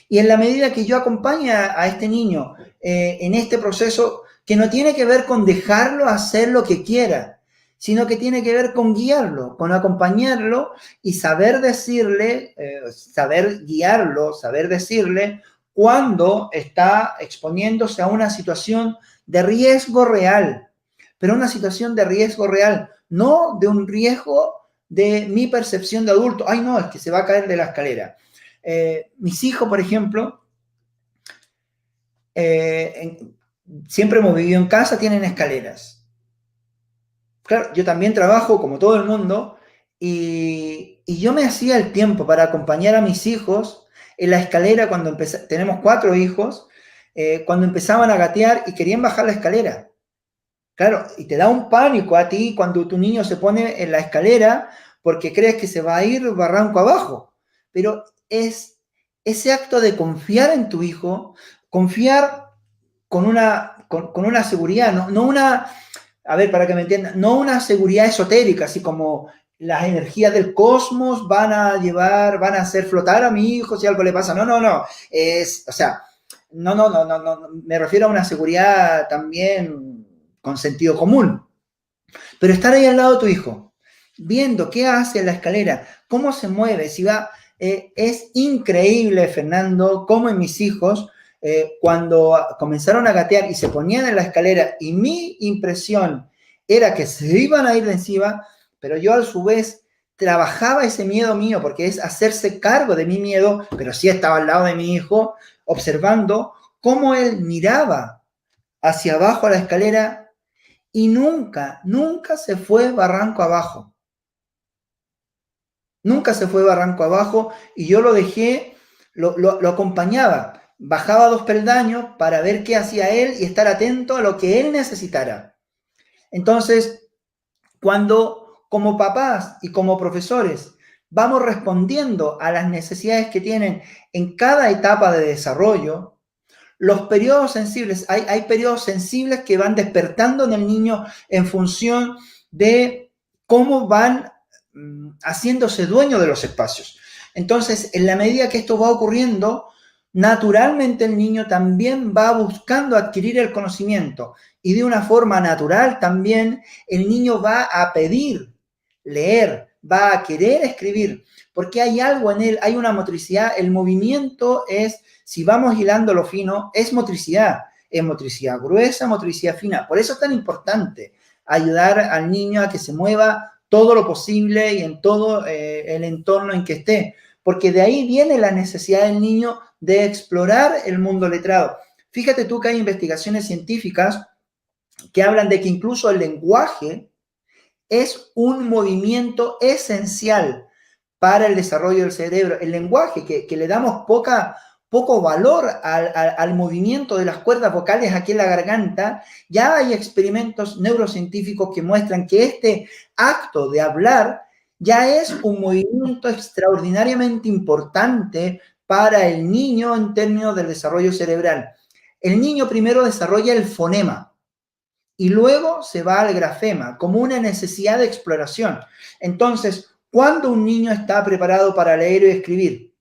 Y en la medida que yo acompañe a este niño en este proceso, que no tiene que ver con dejarlo hacer lo que quiera, sino que tiene que ver con guiarlo, con acompañarlo y saber decirle, saber guiarlo, saber decirle cuando está exponiéndose a una situación de riesgo real, pero una situación de riesgo real, no de un riesgo de mi percepción de adulto. Ay, no, es que se va a caer de la escalera. Mis hijos, por ejemplo, siempre hemos vivido en casa, tienen escaleras. Claro, yo también trabajo como todo el mundo y yo me hacía el tiempo para acompañar a mis hijos en la escalera cuando tenemos 4 hijos, cuando empezaban a gatear y querían bajar la escalera. Claro, y te da un pánico a ti cuando tu niño se pone en la escalera porque crees que se va a ir barranco abajo. Pero es ese acto de confiar en tu hijo, confiar con una seguridad, no una, a ver, para que me entiendan, no una seguridad esotérica, así como las energías del cosmos van a hacer flotar a mi hijo si algo le pasa. No, o sea, no, me refiero a una seguridad también con sentido común. Pero estar ahí al lado de tu hijo, viendo qué hace en la escalera, cómo se mueve, si va. Es increíble, Fernando, cómo en mis hijos, cuando comenzaron a gatear y se ponían en la escalera, y mi impresión era que se iban a ir de encima, pero yo a su vez trabajaba ese miedo mío, porque es hacerse cargo de mi miedo, pero sí estaba al lado de mi hijo, observando cómo él miraba hacia abajo a la escalera y nunca se fue barranco abajo. nunca se fue barranco abajo y yo lo dejé, lo acompañaba, bajaba 2 peldaños para ver qué hacía él y estar atento a lo que él necesitara. Entonces, cuando como papás y como profesores vamos respondiendo a las necesidades que tienen en cada etapa de desarrollo, los periodos sensibles, hay periodos sensibles que van despertando en el niño en función de cómo van haciéndose dueño de los espacios. Entonces, en la medida que esto va ocurriendo, naturalmente el niño también va buscando adquirir el conocimiento y de una forma natural también el niño va a pedir leer, va a querer escribir, porque hay algo en él, hay una motricidad, el movimiento es, si vamos hilando lo fino, es motricidad gruesa, motricidad fina. Por eso es tan importante ayudar al niño a que se mueva todo lo posible y en todo el entorno en que esté, porque de ahí viene la necesidad del niño de explorar el mundo letrado. Fíjate tú que hay investigaciones científicas que hablan de que incluso el lenguaje es un movimiento esencial para el desarrollo del cerebro. El lenguaje, que le damos poco valor al movimiento de las cuerdas vocales aquí en la garganta, ya hay experimentos neurocientíficos que muestran que este acto de hablar ya es un movimiento extraordinariamente importante para el niño en términos del desarrollo cerebral. El niño primero desarrolla el fonema y luego se va al grafema como una necesidad de exploración. Entonces, ¿cuándo un niño está preparado para leer y escribir?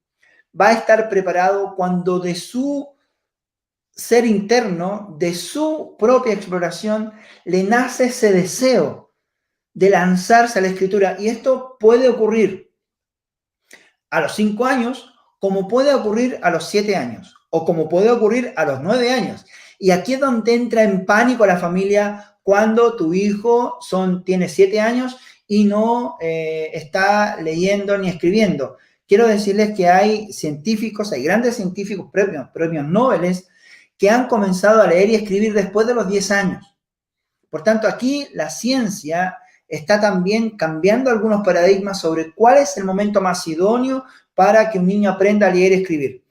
Va a estar preparado cuando de su ser interno, de su propia exploración, le nace ese deseo de lanzarse a la escritura. Y esto puede ocurrir a los 5 años, como puede ocurrir a los 7 años, o como puede ocurrir a los 9 años. Y aquí es donde entra en pánico la familia cuando tu hijo tiene 7 años y no está leyendo ni escribiendo. Quiero decirles que hay científicos, hay grandes científicos, premios Nobel, que han comenzado a leer y escribir después de los 10 años. Por tanto, aquí la ciencia está también cambiando algunos paradigmas sobre cuál es el momento más idóneo para que un niño aprenda a leer y escribir.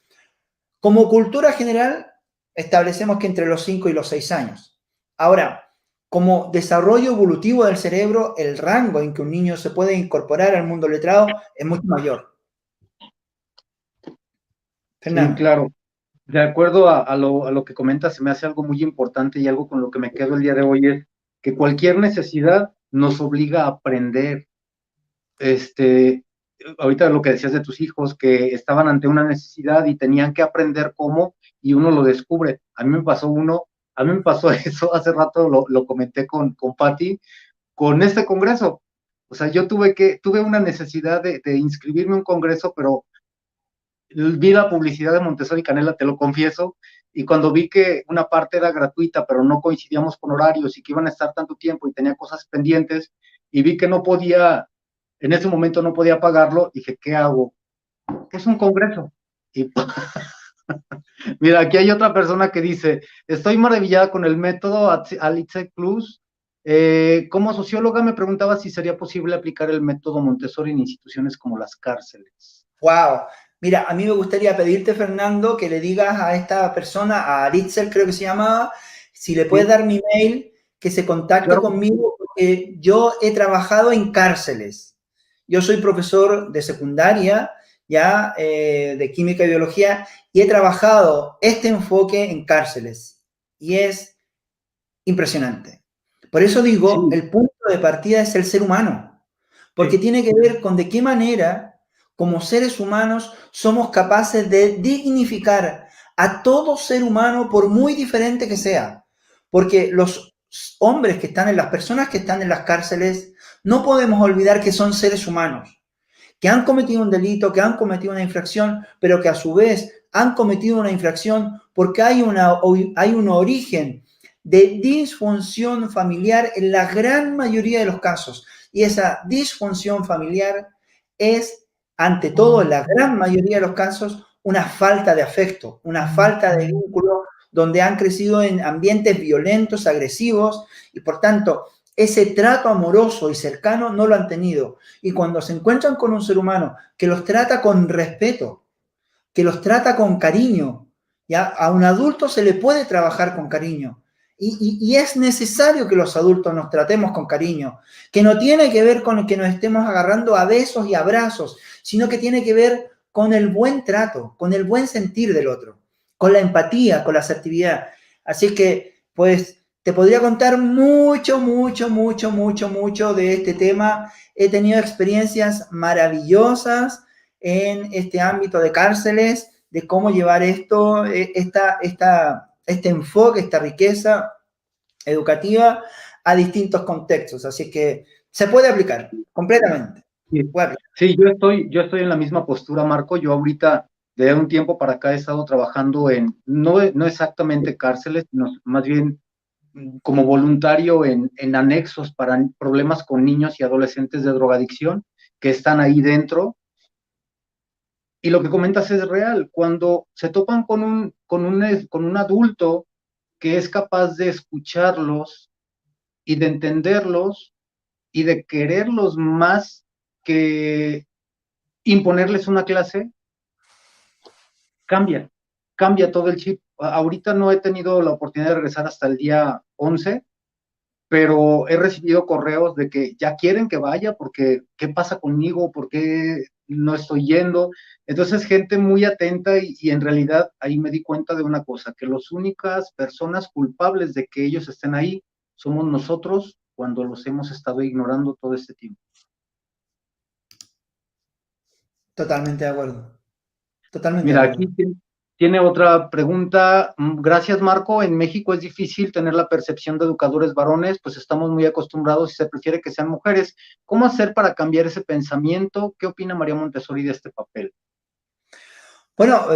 Como cultura general, establecemos que entre los 5 y los 6 años. Ahora, como desarrollo evolutivo del cerebro, el rango en que un niño se puede incorporar al mundo letrado es mucho mayor. Fernando. Sí, claro. De acuerdo a lo que comentas, se me hace algo muy importante y algo con lo que me quedo el día de hoy es que cualquier necesidad nos obliga a aprender. Ahorita lo que decías de tus hijos, que estaban ante una necesidad y tenían que aprender cómo, y uno lo descubre. A mí me pasó eso, hace rato lo comenté con Patti, con este congreso. O sea, yo tuve una necesidad de inscribirme a un congreso, pero vi la publicidad de Montessori Canela, te lo confieso, y cuando vi que una parte era gratuita, pero no coincidíamos con horarios y que iban a estar tanto tiempo y tenía cosas pendientes, y vi que no podía, en ese momento no podía pagarlo, dije, ¿qué hago? Es un congreso. Y mira, aquí hay otra persona que dice, estoy maravillada con el método Alice Plus. Como socióloga me preguntaba si sería posible aplicar el método Montessori en instituciones como las cárceles. ¡Wow! Mira, a mí me gustaría pedirte, Fernando, que le digas a esta persona, a Ritzel creo que se llamaba, si le puedes dar mi mail, que se contacte conmigo, porque yo he trabajado en cárceles. Yo soy profesor de secundaria, ya, de química y biología, y he trabajado este enfoque en cárceles. Y es impresionante. Por eso digo, el punto de partida es el ser humano, porque tiene que ver con de qué manera como seres humanos somos capaces de dignificar a todo ser humano por muy diferente que sea. Porque los hombres que están las personas que están en las cárceles, no podemos olvidar que son seres humanos, que han cometido un delito, que han cometido una infracción, pero que a su vez han cometido una infracción porque hay un origen de disfunción familiar en la gran mayoría de los casos. Y esa disfunción familiar es, ante todo, en la gran mayoría de los casos, una falta de afecto, una falta de vínculo, donde han crecido en ambientes violentos, agresivos, y por tanto, ese trato amoroso y cercano no lo han tenido. Y cuando se encuentran con un ser humano que los trata con respeto, que los trata con cariño, ¿ya? A un adulto se le puede trabajar con cariño. Y es necesario que los adultos nos tratemos con cariño, que no tiene que ver con que nos estemos agarrando a besos y abrazos, sino que tiene que ver con el buen trato, con el buen sentir del otro, con la empatía, con la asertividad. Así que, pues, te podría contar mucho, mucho, mucho, mucho, mucho de este tema. He tenido experiencias maravillosas en este ámbito de cárceles, de cómo llevar esto, este enfoque, esta riqueza educativa a distintos contextos. Así que se puede aplicar completamente. Sí, Puede aplicar. sí, yo estoy en la misma postura, Marco. Yo ahorita, de un tiempo para acá, he estado trabajando en, no exactamente cárceles, sino más bien como voluntario en anexos para problemas con niños y adolescentes de drogadicción que están ahí dentro. Y lo que comentas es real. Cuando se topan con un adulto que es capaz de escucharlos y de entenderlos y de quererlos más que imponerles una clase, cambia, cambia todo el chip. Ahorita no he tenido la oportunidad de regresar hasta el día 11, pero he recibido correos de que ya quieren que vaya porque ¿qué pasa conmigo? ¿Por qué no estoy yendo? Entonces, gente muy atenta y en realidad ahí me di cuenta de una cosa, que las únicas personas culpables de que ellos estén ahí somos nosotros cuando los hemos estado ignorando todo este tiempo. Totalmente de acuerdo. Totalmente de Mira, acuerdo. aquí tiene otra pregunta. Gracias, Marco. En México es difícil tener la percepción de educadores varones, pues estamos muy acostumbrados y se prefiere que sean mujeres. ¿Cómo hacer para cambiar ese pensamiento? ¿Qué opina María Montessori de este papel? Bueno,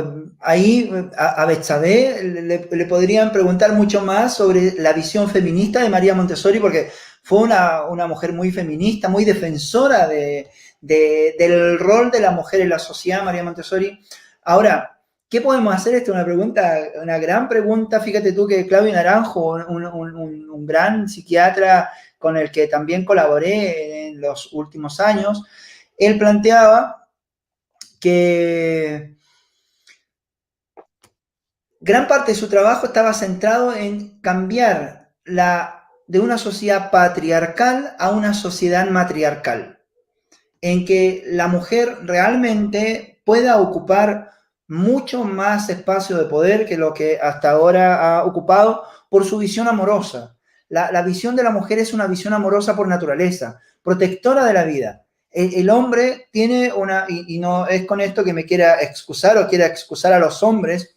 ahí a Betsabé le podrían preguntar mucho más sobre la visión feminista de María Montessori, porque fue una mujer muy feminista, muy defensora del rol de la mujer en la sociedad, María Montessori. Ahora, ¿qué podemos hacer? Esta es una pregunta, una gran pregunta. Fíjate tú que Claudio Naranjo, un gran psiquiatra con el que también colaboré en los últimos años, él planteaba que gran parte de su trabajo estaba centrado en cambiar de una sociedad patriarcal a una sociedad matriarcal, en que la mujer realmente pueda ocupar mucho más espacio de poder que lo que hasta ahora ha ocupado por su visión amorosa. La visión de la mujer es una visión amorosa por naturaleza, protectora de la vida. El hombre tiene y no es con esto que me quiera excusar o quiera excusar a los hombres,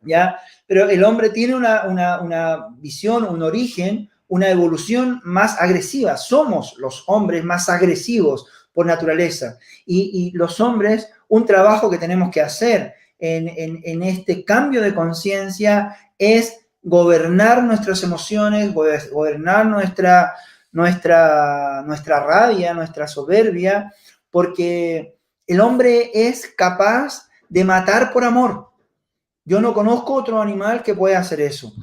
¿ya? Pero el hombre tiene una visión, un origen, una evolución más agresiva. Somos los hombres más agresivos por naturaleza. Y los hombres, un trabajo que tenemos que hacer en este cambio de conciencia es gobernar nuestras emociones, gobernar nuestra rabia, nuestra soberbia, porque el hombre es capaz de matar por amor. Yo no conozco otro animal que pueda hacer eso.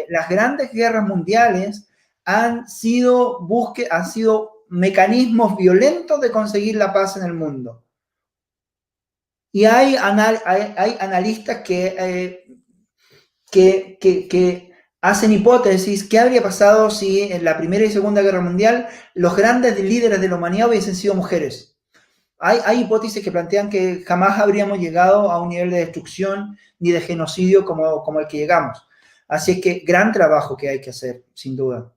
Las grandes guerras mundiales han sido mecanismos violentos de conseguir la paz en el mundo. Y hay analistas que hacen hipótesis. ¿Qué habría pasado si en la Primera y Segunda Guerra Mundial los grandes líderes de la humanidad hubiesen sido mujeres? Hay hipótesis que plantean que jamás habríamos llegado a un nivel de destrucción ni de genocidio como el que llegamos. Así es que gran trabajo que hay que hacer, sin duda.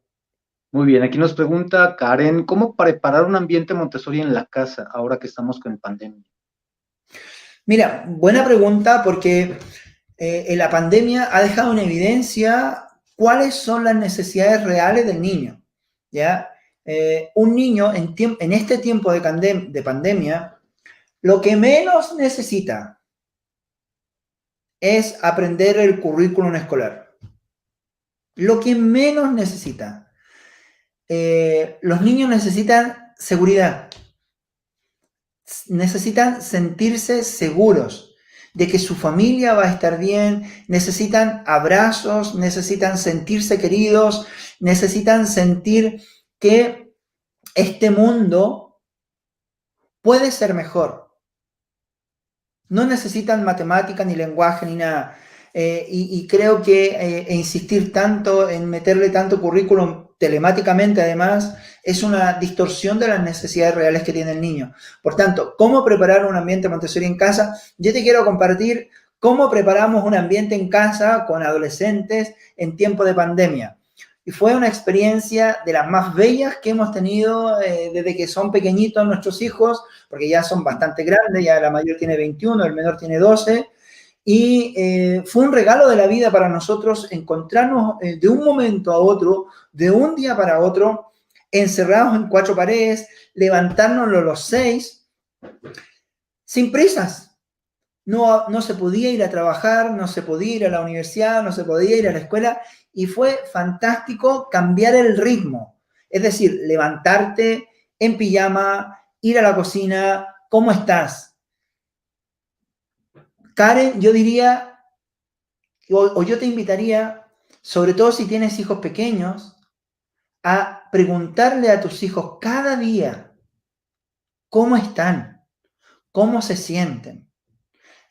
Muy bien, aquí nos pregunta Karen, ¿cómo preparar un ambiente Montessori en la casa ahora que estamos con pandemia? Mira, buena pregunta porque en la pandemia ha dejado en evidencia cuáles son las necesidades reales del niño, ¿ya? Un niño en este tiempo de pandemia, lo que menos necesita es aprender el currículum escolar. Lo que menos necesita. Los niños necesitan seguridad, necesitan sentirse seguros de que su familia va a estar bien, necesitan abrazos, necesitan sentirse queridos, necesitan sentir que este mundo puede ser mejor. No necesitan matemática, ni lenguaje, ni nada. Y creo que insistir tanto en meterle tanto currículum telemáticamente, además, es una distorsión de las necesidades reales que tiene el niño. Por tanto, ¿cómo preparar un ambiente Montessori en casa? Yo te quiero compartir cómo preparamos un ambiente en casa con adolescentes en tiempo de pandemia. Y fue una experiencia de las más bellas que hemos tenido desde que son pequeñitos nuestros hijos, porque ya son bastante grandes, ya la mayor tiene 21, el menor tiene 12, y fue un regalo de la vida para nosotros encontrarnos de un momento a otro, de un día para otro, encerrados en 4 paredes, levantárnoslo los 6, sin prisas. No se podía ir a trabajar, no se podía ir a la universidad, no se podía ir a la escuela, y fue fantástico cambiar el ritmo. Es decir, levantarte en pijama, ir a la cocina, ¿cómo estás? Karen, yo diría, o yo te invitaría, sobre todo si tienes hijos pequeños, a preguntarle a tus hijos cada día cómo están, cómo se sienten.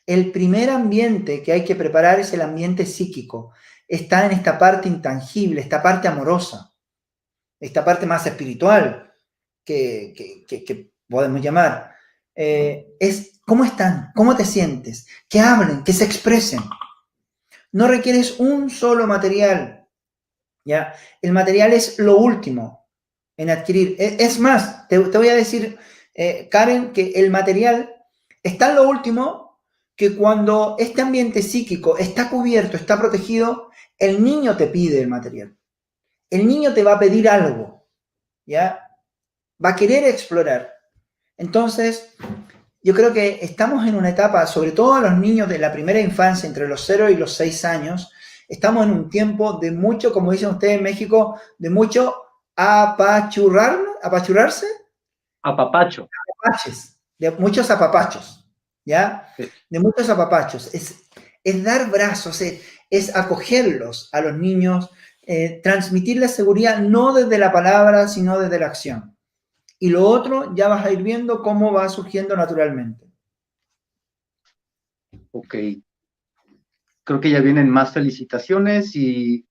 El primer ambiente que hay que preparar es el ambiente psíquico. Está en esta parte intangible, esta parte amorosa, esta parte más espiritual que podemos llamar. Es cómo están, cómo te sientes, que hablen, que se expresen. No requieres un solo material, ¿ya? El material es lo último en adquirir. Es más, te voy a decir, Karen, que el material está en lo último, que cuando este ambiente psíquico está cubierto, está protegido, el niño te pide el material. El niño te va a pedir algo, ¿ya? Va a querer explorar. Entonces, yo creo que estamos en una etapa, sobre todo a los niños de la primera infancia, entre los 0 y los 6 años, estamos en un tiempo de mucho, como dicen ustedes en México, de mucho apachurrarse. Apapacho. Apapaches, de muchos apapachos. ¿Ya? De muchos apapachos. Es dar brazos, es acogerlos a los niños, transmitirles seguridad no desde la palabra, sino desde la acción. Y lo otro ya vas a ir viendo cómo va surgiendo naturalmente. Ok. Creo que ya vienen más felicitaciones y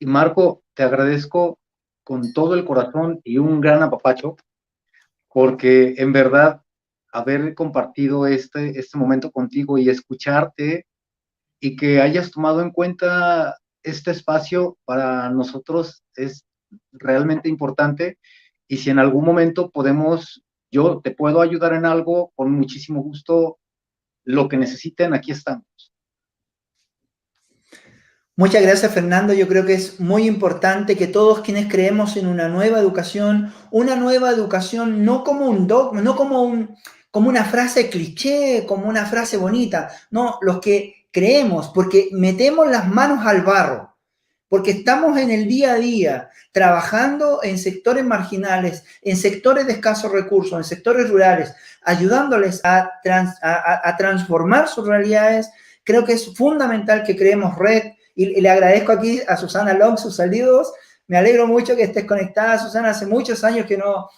Marco, te agradezco con todo el corazón y un gran apapacho, porque en verdad haber compartido este momento contigo y escucharte y que hayas tomado en cuenta este espacio para nosotros es realmente importante. Y si en algún momento yo te puedo ayudar en algo, con muchísimo gusto, lo que necesiten, aquí estamos. Muchas gracias, Fernando. Yo creo que es muy importante que todos quienes creemos en una nueva educación no como un dogma, no como una frase cliché, como una frase bonita, no, los que creemos, porque metemos las manos al barro, porque estamos en el día a día trabajando en sectores marginales, en sectores de escasos recursos, en sectores rurales, ayudándoles a transformar sus realidades. Creo que es fundamental que creemos red. Y le agradezco aquí a Susana Long sus saludos. Me alegro mucho que estés conectada, Susana. Hace muchos años que no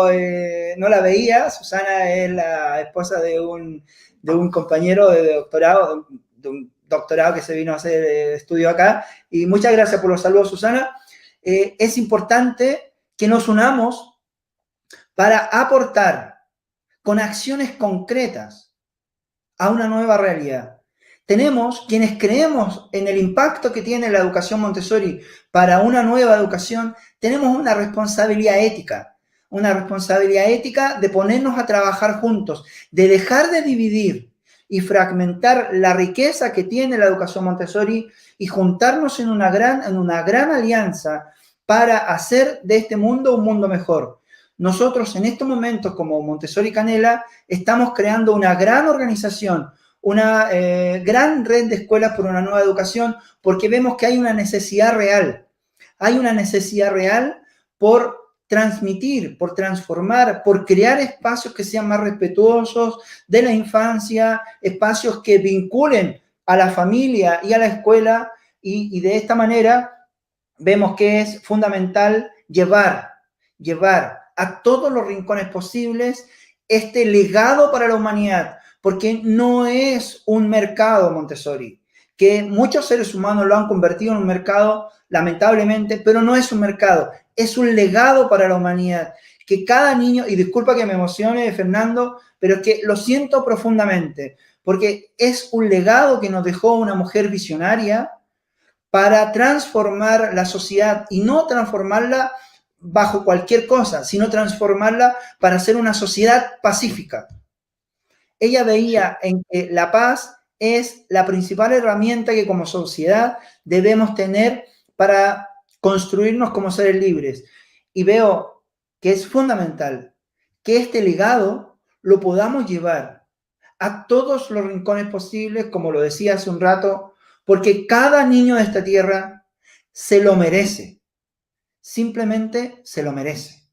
la veía. Susana es la esposa de un compañero de doctorado, de un doctorado que se vino a hacer estudio acá. Y muchas gracias por los saludos, Susana. Es importante que nos unamos para aportar con acciones concretas a una nueva realidad. Tenemos, quienes creemos en el impacto que tiene la educación Montessori para una nueva educación, tenemos una responsabilidad ética de ponernos a trabajar juntos, de dejar de dividir y fragmentar la riqueza que tiene la educación Montessori y juntarnos en una gran alianza para hacer de este mundo un mundo mejor. Nosotros en estos momentos, como Montessori Canela, estamos creando una gran organización, una gran red de escuelas por una nueva educación, porque vemos que hay una necesidad real. Hay una necesidad real por transmitir, por transformar, por crear espacios que sean más respetuosos de la infancia, espacios que vinculen a la familia y a la escuela, y de esta manera vemos que es fundamental llevar llevar a todos los rincones posibles este legado para la humanidad, porque no es un mercado Montessori, que muchos seres humanos lo han convertido en un mercado, lamentablemente, pero no es un mercado, es un legado para la humanidad, que cada niño, y disculpa que me emocione, Fernando, pero es que lo siento profundamente, porque es un legado que nos dejó una mujer visionaria para transformar la sociedad y no transformarla bajo cualquier cosa, sino transformarla para ser una sociedad pacífica. Ella veía en que la paz es la principal herramienta que como sociedad debemos tener para construirnos como seres libres. Y veo que es fundamental que este legado lo podamos llevar a todos los rincones posibles, como lo decía hace un rato, porque cada niño de esta tierra se lo merece. Simplemente se lo merece.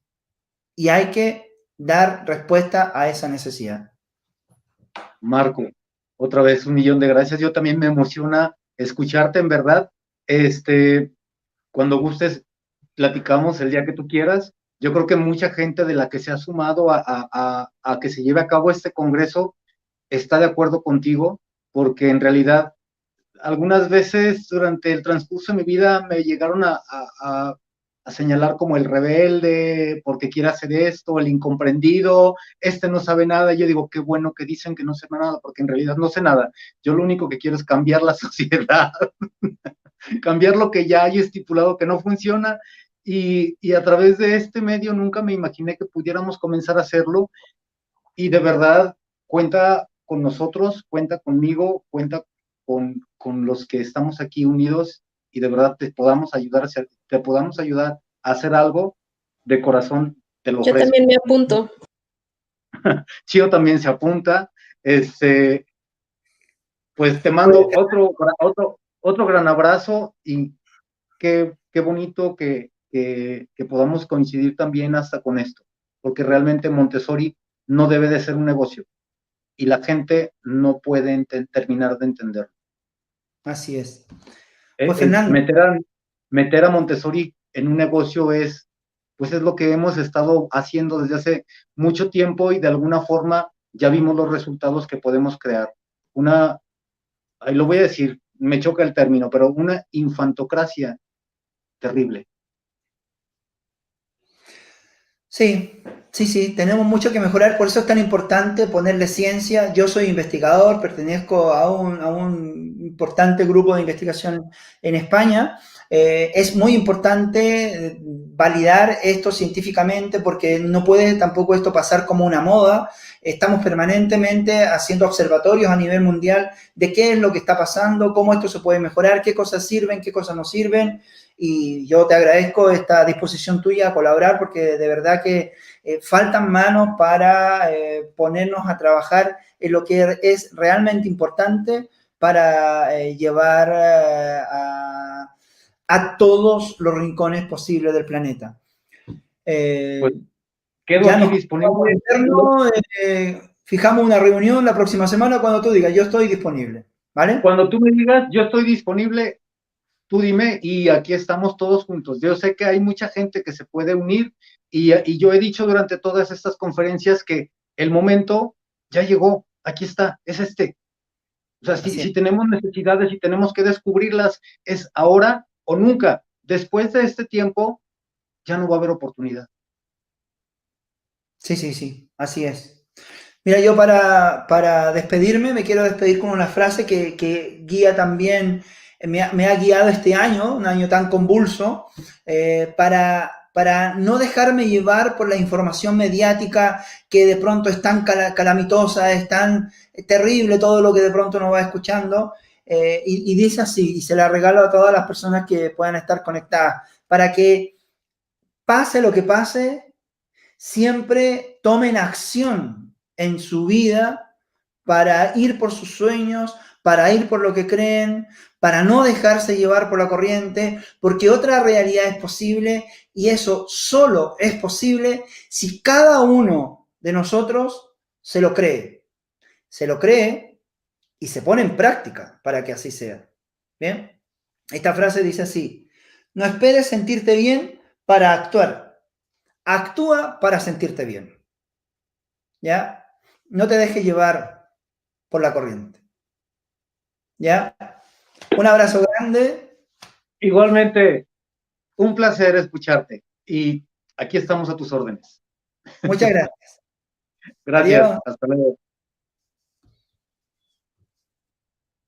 Y hay que dar respuesta a esa necesidad. Marco, otra vez 1.000.000 de gracias. Yo también me emociona escucharte, en verdad. Cuando gustes, platicamos el día que tú quieras. Yo creo que mucha gente de la que se ha sumado a que se lleve a cabo este congreso está de acuerdo contigo, porque en realidad algunas veces durante el transcurso de mi vida me llegaron a señalar como el rebelde, porque quiere hacer esto, el incomprendido, este no sabe nada. Y yo digo, qué bueno que dicen que no sé nada, porque en realidad no sé nada. Yo lo único que quiero es cambiar la sociedad, cambiar lo que ya hay estipulado que no funciona. Y a través de este medio nunca me imaginé que pudiéramos comenzar a hacerlo. Y de verdad, cuenta con nosotros, cuenta conmigo, cuenta con los que estamos aquí unidos, y de verdad te podamos ayudar a hacer algo. De corazón te lo Yo ofrezco. también me apunto. Chio también se apunta. Pues te mando otro gran abrazo, y qué bonito que podamos coincidir también hasta con esto, porque realmente Montessori no debe de ser un negocio, y la gente no puede terminar de entenderlo. Así es. Pues Fernando. Meter a Montessori en un negocio pues es lo que hemos estado haciendo desde hace mucho tiempo, y de alguna forma ya vimos los resultados que podemos crear. Ahí lo voy a decir, me choca el término, pero una infantocracia terrible. Sí, tenemos mucho que mejorar, por eso es tan importante ponerle ciencia. Yo soy investigador, pertenezco a un importante grupo de investigación en España. Es muy importante validar esto científicamente, porque no puede tampoco esto pasar como una moda. Estamos permanentemente haciendo observatorios a nivel mundial de qué es lo que está pasando, cómo esto se puede mejorar, qué cosas sirven, qué cosas no sirven. Y yo te agradezco esta disposición tuya a colaborar, porque de verdad que faltan manos para ponernos a trabajar en lo que es realmente importante para llevar a todos los rincones posibles del planeta. Pues quedo aquí disponible. Fijamos una reunión la próxima semana cuando tú digas. Yo estoy disponible, ¿vale? Cuando tú me digas, yo estoy disponible. Tú dime, y aquí estamos todos juntos. Yo sé que hay mucha gente que se puede unir, y yo he dicho durante todas estas conferencias que el momento ya llegó, aquí está, es este. O sea, si tenemos necesidades y tenemos que descubrirlas, es ahora o nunca. Después de este tiempo, ya no va a haber oportunidad. Sí, así es. Mira, yo para despedirme, me quiero despedir con una frase que guía también, me ha guiado este año, un año tan convulso, para no dejarme llevar por la información mediática que de pronto es tan calamitosa, es tan terrible todo lo que de pronto uno va escuchando. Y dice así, y se la regalo a todas las personas que puedan estar conectadas, para que pase lo que pase, siempre tomen acción en su vida para ir por sus sueños, para ir por lo que creen, para no dejarse llevar por la corriente, porque otra realidad es posible, y eso solo es posible si cada uno de nosotros se lo cree y se pone en práctica para que así sea. ¿Bien? Esta frase dice así: no esperes sentirte bien para actuar. actúa para sentirte bien. ¿Ya? No te dejes llevar por la corriente. ¿Ya? Un abrazo grande. Igualmente, un placer escucharte y aquí estamos a tus órdenes. Muchas gracias. Gracias, Adiós. hasta luego.